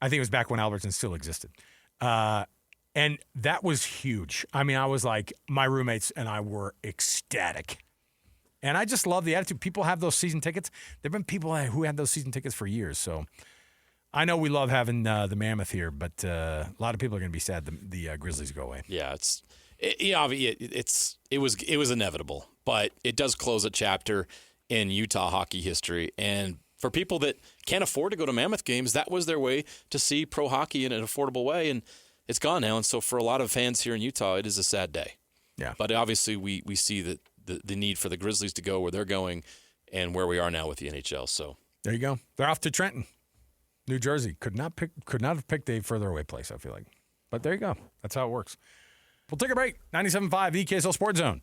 I think it was back when Albertsons still existed. And that was huge. I mean, I was like, my roommates and I were ecstatic. And I just love the attitude. People have those season tickets. There have been people who had those season tickets for years. So I know we love having the Mammoth here, but a lot of people are going to be sad the Grizzlies go away. Yeah, it was inevitable, but it does close a chapter in Utah hockey history. And for people that can't afford to go to Mammoth games, that was their way to see pro hockey in an affordable way, and it's gone now. And so for a lot of fans here in Utah, it is a sad day. Yeah. But obviously we see that the need for the Grizzlies to go where they're going and where we are now with the NHL. So there you go. They're off to Trenton, New Jersey. Could not have picked a further away place, I feel like. But there you go. That's how it works. We'll take a break. 97.5, the KSL Sports Zone.